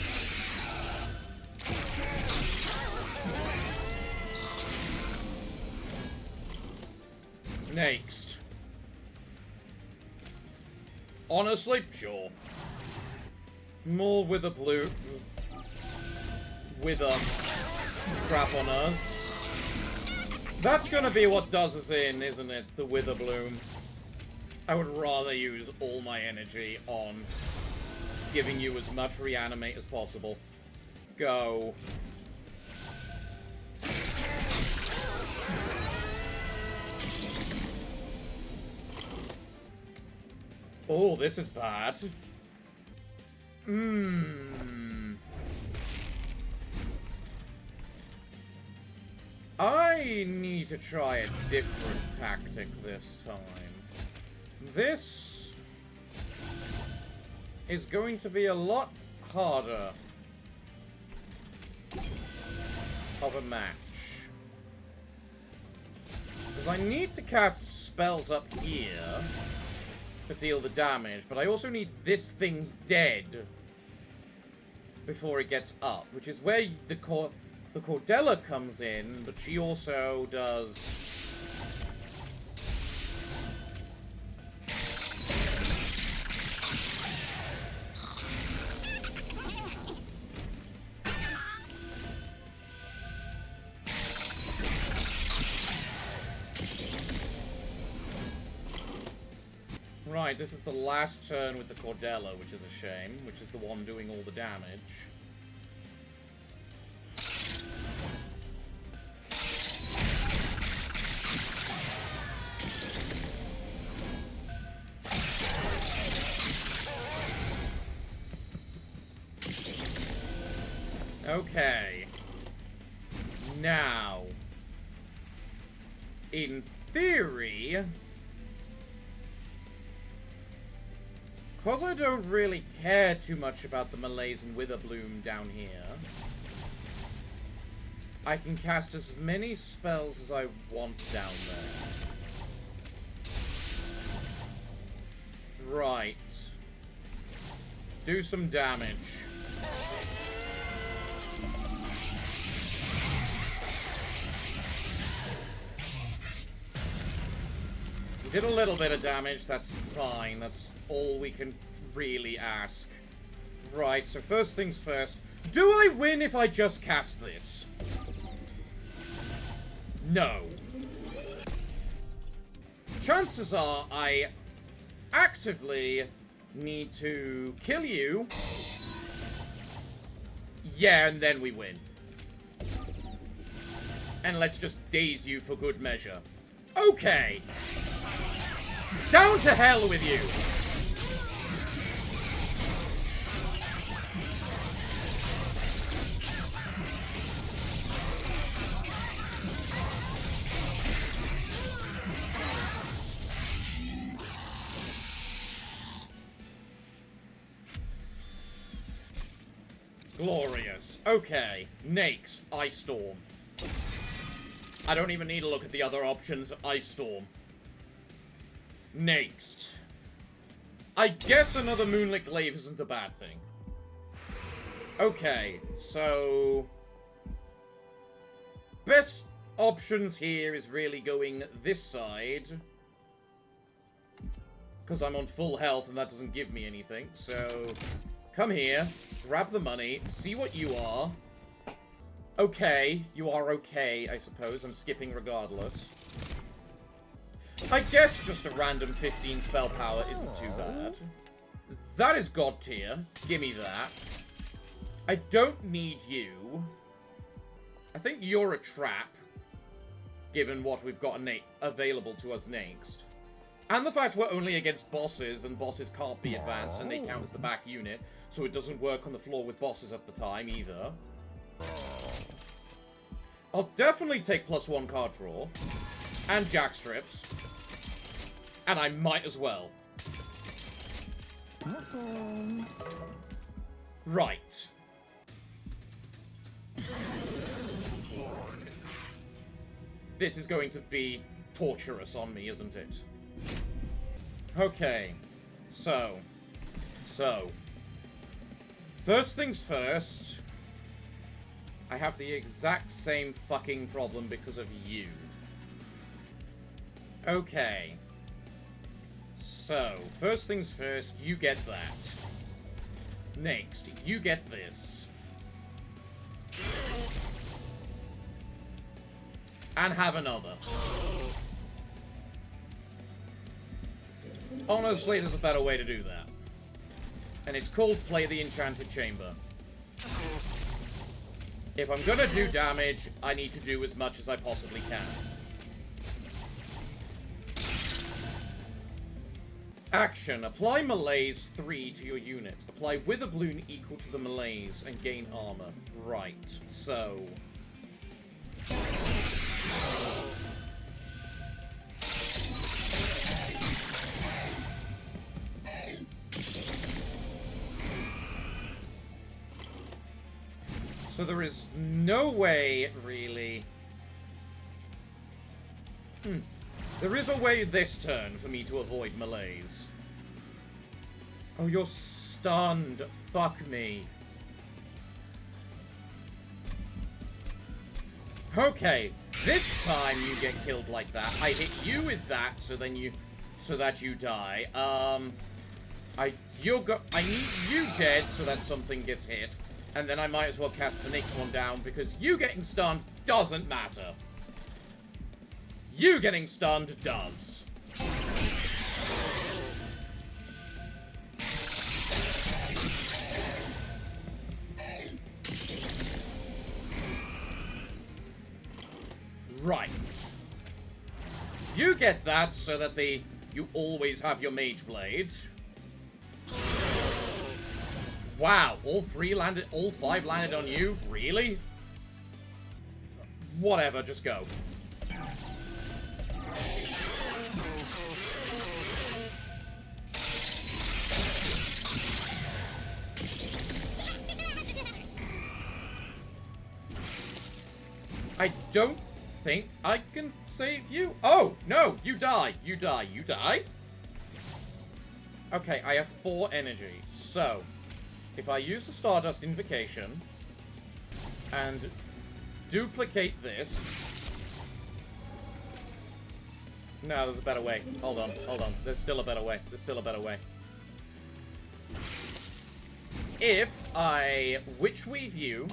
Next. Honestly, sure. More Witherbloom. Wither crap on us. That's gonna be what does us in, isn't it? The Witherbloom. I would rather use all my energy on giving you as much reanimate as possible. Go. Oh, this is bad. I need to try a different tactic this time. This is going to be a lot harder of a match. Because I need to cast spells up here to deal the damage, but I also need this thing dead before it gets up, which is where the Cordella comes in, but she also does... Right, this is the last turn with the Cordella, which is a shame, which is the one doing all the damage. Okay. Now, in theory, because I don't really care too much about the Malaise and Witherbloom down here, I can cast as many spells as I want down there. Right. Do some damage. We did a little bit of damage, that's fine. That's all we can really ask. Right, so first things first. Do I win if I just cast this? No. Chances are I actively need to kill you. Yeah, and then we win. And let's just daze you for good measure. Okay. Down to hell with you! Glorious. Okay, next, Ice Storm. I don't even need to look at the other options. Ice Storm. Next. I guess another Moonlit Glaive isn't a bad thing. Okay, so... best options here is really going this side. Because I'm on full health and that doesn't give me anything. So, come here, grab the money, see what you are. Okay, you are okay, I suppose. I'm skipping regardless. I guess just a random 15 spell power isn't too bad. That is God tier. Gimme that. I don't need you. I think you're a trap, given what we've got available to us next. And the fact we're only against bosses, and bosses can't be advanced, and they count as the back unit, so it doesn't work on the floor with bosses at the time, either. I'll definitely take +1 card draw. And jack strips. And I might as well. Right. This is going to be torturous on me, isn't it? Okay. So. First things first. I have the exact same fucking problem because of you. Okay. So, first things first, you get that. Next, you get this. And have another. Honestly, there's a better way to do that. And it's called Play the Enchanted Chamber. If I'm gonna do damage, I need to do as much as I possibly can. Action. Apply Malaise 3 to your unit. Apply Wither Balloon equal to the Malaise and gain armor. Right. So... so there is no way, really... There is a way this turn for me to avoid malaise. Oh, you're stunned. Fuck me. Okay, this time you get killed like that. I hit you with that, so that you die. I need you dead so that something gets hit, and then I might as well cast the next one down because you getting stunned doesn't matter. You getting stunned does. Right. You get that so that you always have your mage blade. Wow, all 5 landed on you? Really? Whatever, just go. I don't think I can save you. Oh, no, you die. You die. You die? Okay, I have 4 energy. So, if I use the Stardust Invocation and duplicate this... No, there's a better way. Hold on, hold on. There's still a better way. There's still a better way. If I Witchweave you,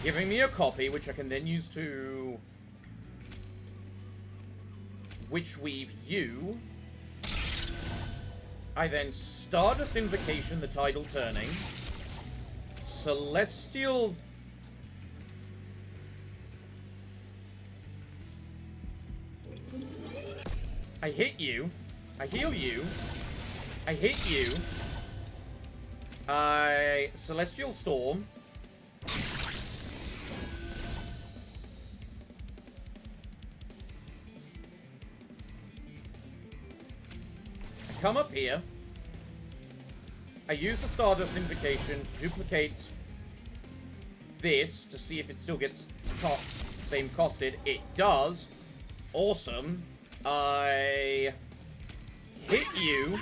giving me a copy, which I can then use to Witchweave you, I then Stardust Invocation the Tidal Turning, Celestial... I hit you. I heal you. I hit you. I Celestial Storm. I come up here. I use the Stardust Invocation to duplicate this to see if it still gets same costed. It does. Awesome. I hit you.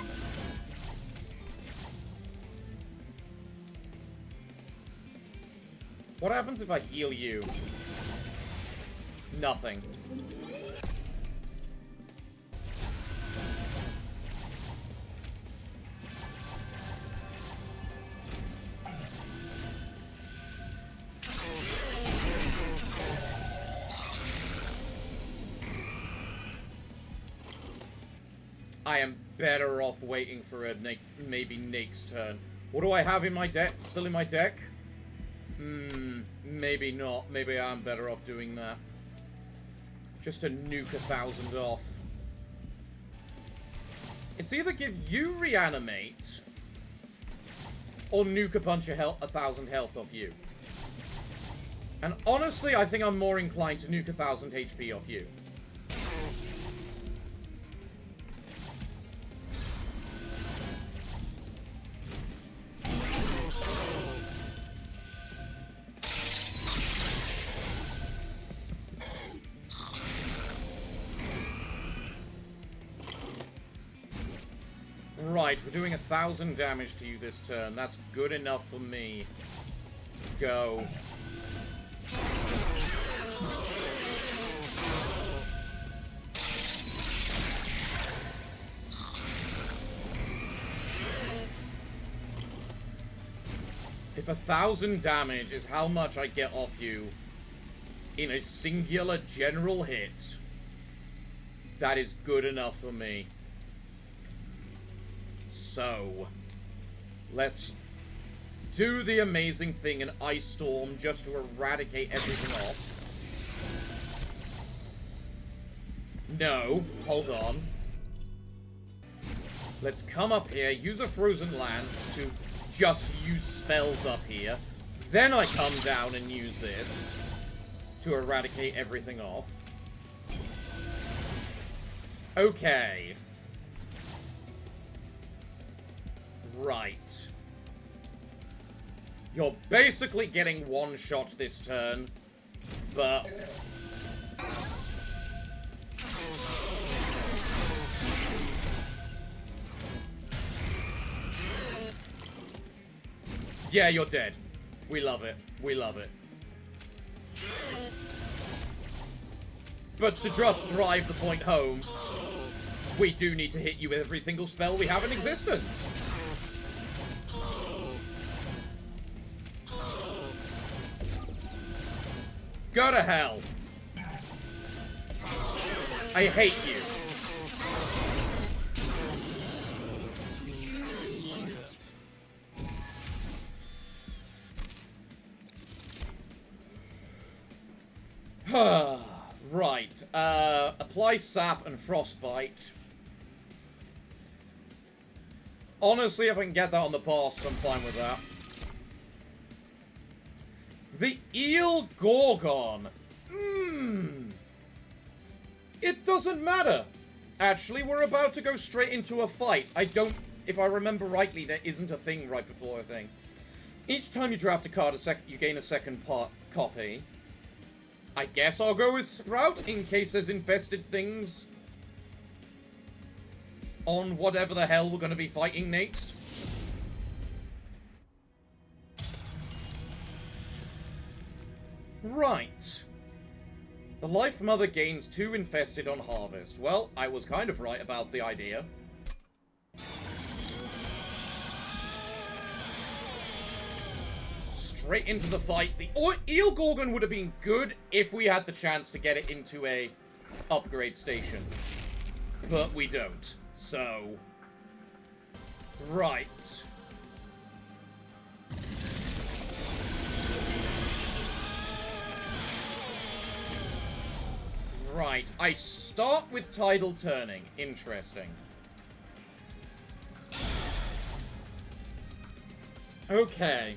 What happens if I heal you? Nothing. I am better off waiting for a maybe Nake's turn. What do I have in my deck? Still in my deck? Maybe not. Maybe I'm better off doing that. Just to nuke 1,000 off. It's either give you reanimate or nuke a bunch of 1,000 health off you. And honestly, I think I'm more inclined to nuke 1,000 HP off you. Right, we're doing 1,000 damage to you this turn. That's good enough for me. Go. If 1,000 damage is how much I get off you in a singular general hit, that is good enough for me. So, let's do the amazing thing in Ice Storm just to eradicate everything off. No, hold on. Let's come up here, use a Frozen Lance to just use spells up here. Then I come down and use this to eradicate everything off. Okay. Right. You're basically getting one shot this turn, but... yeah, you're dead. We love it. We love it. But to just drive the point home, we do need to hit you with every single spell we have in existence. Go to hell. I hate you. Right. Apply Sap and Frostbite. Honestly, if I can get that on the boss, I'm fine with that. The Eel Gorgon. It doesn't matter. Actually, we're about to go straight into a fight. If I remember rightly, there isn't a thing right before a thing. Each time you draft a card, you gain a second copy. I guess I'll go with Sprout in case there's infested things on whatever the hell we're going to be fighting next. Right. The Life Mother gains 2 infested on harvest. Well, I was kind of right about the idea. Straight into the fight. The Eel Gorgon would have been good if we had the chance to get it into a upgrade station. But we don't. So... right. Right, I start with Tidal Turning. Interesting. Okay.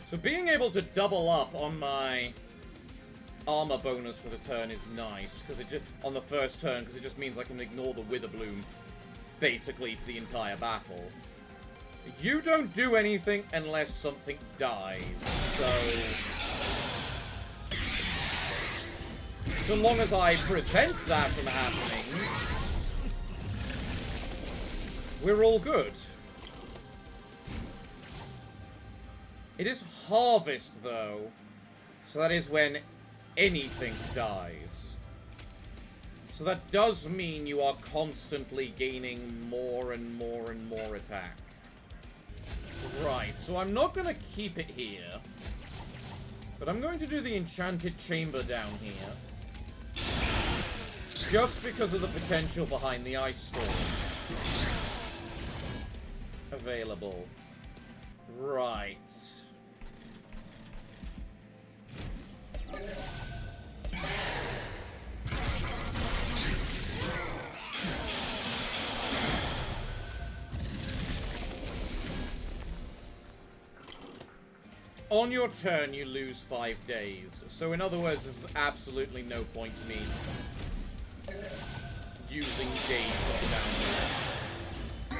So being able to double up on my armor bonus for the turn is nice, because it just on the first turn, because it just means I can ignore the Witherbloom basically for the entire battle. You don't do anything unless something dies, so long as I prevent that from happening, we're all good. It is harvest, though. So that is when anything dies. So that does mean you are constantly gaining more and more and more attack. Right, so I'm not going to keep it here. But I'm going to do the enchanted chamber down here. Just because of the potential behind the ice storm. Available. Right. On your turn, you lose 5 days. So in other words, there's absolutely no point to me using days down here.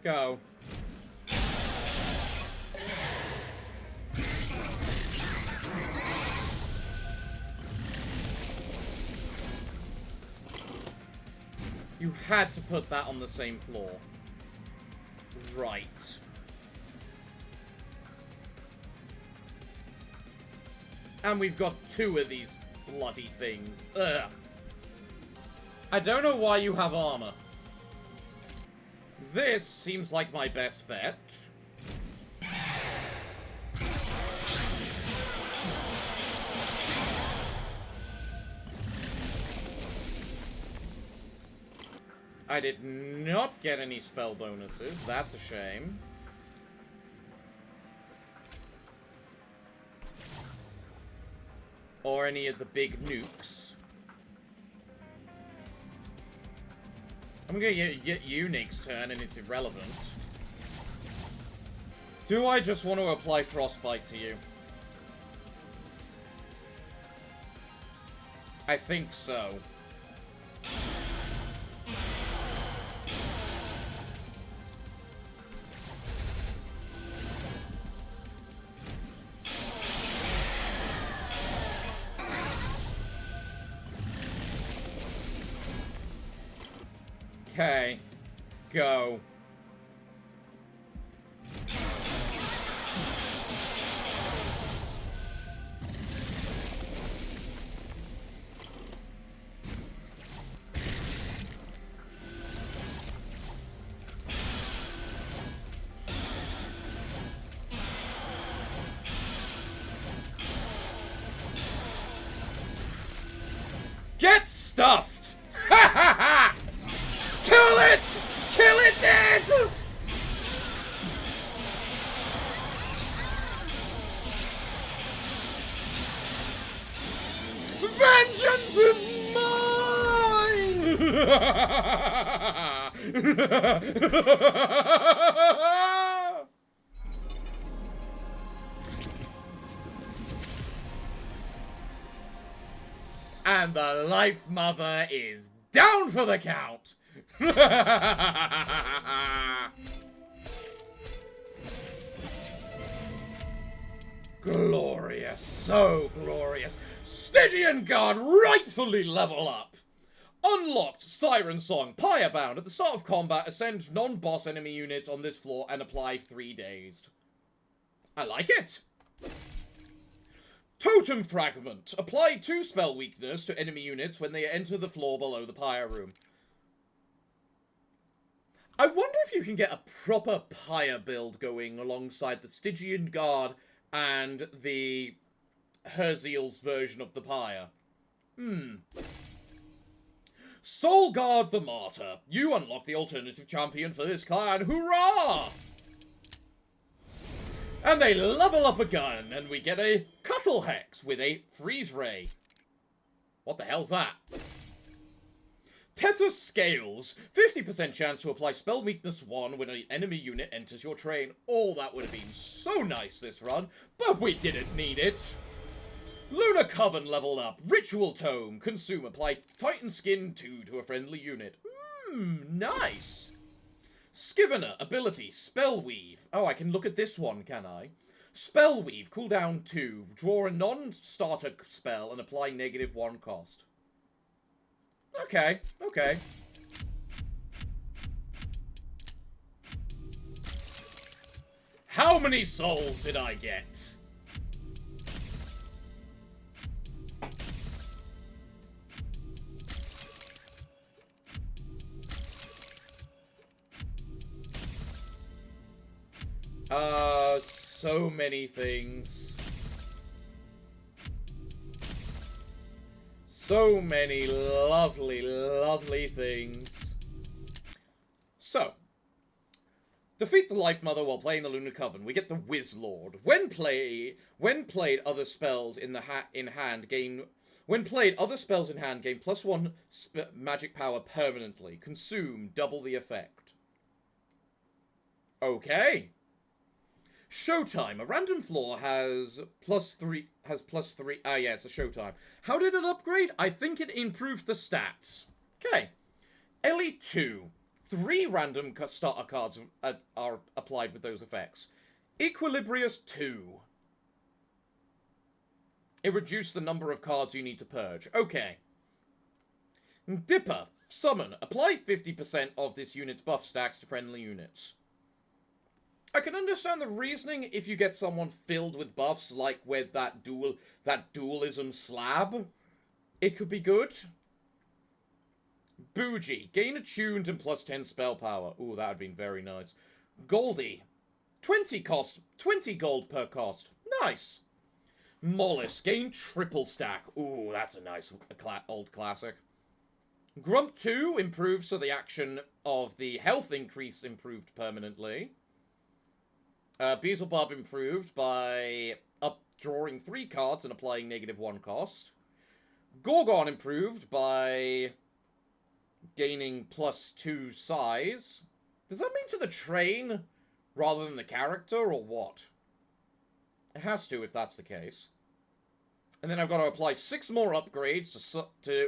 Go. You had to put that on the same floor. Right. And we've got 2 of these bloody things. Ugh. I don't know why you have armor. This seems like my best bet. I did not get any spell bonuses. That's a shame. Or any of the big nukes. I'm gonna get Unique's turn and it's irrelevant. Do I just want to apply Frostbite to you? I think so. Okay, go. Get stuffed! Ha ha ha! Kill it! Kill it dead! Vengeance is mine! And the Life Mother is down for the count! Glorious, so glorious. Stygian Guard rightfully level up. Unlocked Siren Song, Pyre Bound. At the start of combat, ascend non-boss enemy units on this floor and apply 3 dazed. I like it. Totem Fragment. Apply 2 spell weakness to enemy units when they enter the floor below the pyre room. I wonder if you can get a proper pyre build going alongside the Stygian Guard and the Herziel's version of the pyre. Soul Guard the Martyr. You unlock the alternative champion for this clan. Hurrah! And they level up a gun, and we get a Cuttle Hex with a Freeze Ray. What the hell's that? Tethys Scales. 50% chance to apply Spell Weakness 1 when an enemy unit enters your train. Oh, that would have been so nice this run, but we didn't need it. Lunar Coven leveled up. Ritual Tome. Consume. Apply Titan Skin 2 to a friendly unit. Nice. Skivener, ability, Spellweave. Oh, I can look at this one, can I? Spellweave, cooldown 2. Draw a non-starter spell and apply -1 cost. Okay, okay. How many souls did I get? So many things. So many lovely, lovely things. So, defeat the Life Mother while playing the Lunar Coven. We get the Whiz Lord. When played, other spells in hand gain. When played, other spells in hand gain +1 magic power permanently. Consume, double the effect. Okay. Showtime. A random floor has +3. Ah, yeah, it's a showtime. How did it upgrade? I think it improved the stats. Okay. Ellie 2. 3 random starter cards are applied with those effects. Equilibrius 2. It reduced the number of cards you need to purge. Okay. Dipper. Summon. Apply 50% of this unit's buff stacks to friendly units. I can understand the reasoning if you get someone filled with buffs, like with that dualism slab. It could be good. Bougie. Gain attuned and +10 spell power. Ooh, that would have been very nice. Goldie. 20 gold per cost. Nice. Mollusk. Gain triple stack. Ooh, that's a nice old classic. Grump 2 improves so the action of the health increase improved permanently. Beelzebub improved by drawing 3 cards and applying -1 cost. Gorgon improved by gaining +2 size. Does that mean to the train rather than the character, or what? It has to if that's the case. And then I've got to apply 6 more upgrades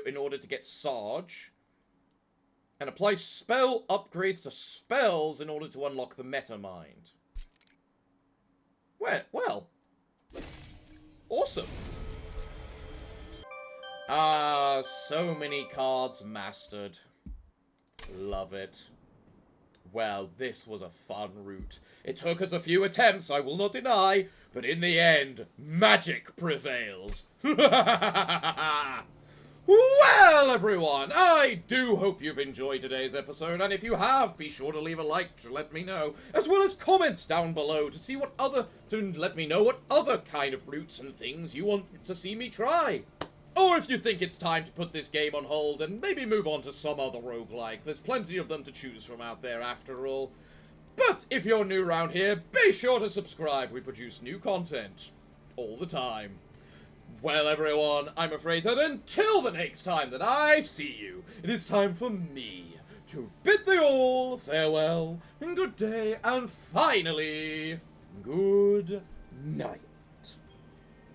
in order to get Sarge. And apply spell upgrades to spells in order to unlock the Meta Mind. Well, awesome. So many cards mastered. Love it. Well, this was a fun route. It took us a few attempts, I will not deny, but in the end, magic prevails. Well, everyone, I do hope you've enjoyed today's episode, and if you have, be sure to leave a like to let me know, as well as comments down below to let me know what other kind of routes and things you want to see me try. Or if you think it's time to put this game on hold and maybe move on to some other roguelike. There's plenty of them to choose from out there after all. But if you're new around here, be sure to subscribe. We produce new content all the time. Well, everyone, I'm afraid that until the next time that I see you, it is time for me to bid thee all farewell, and good day, and finally, good night.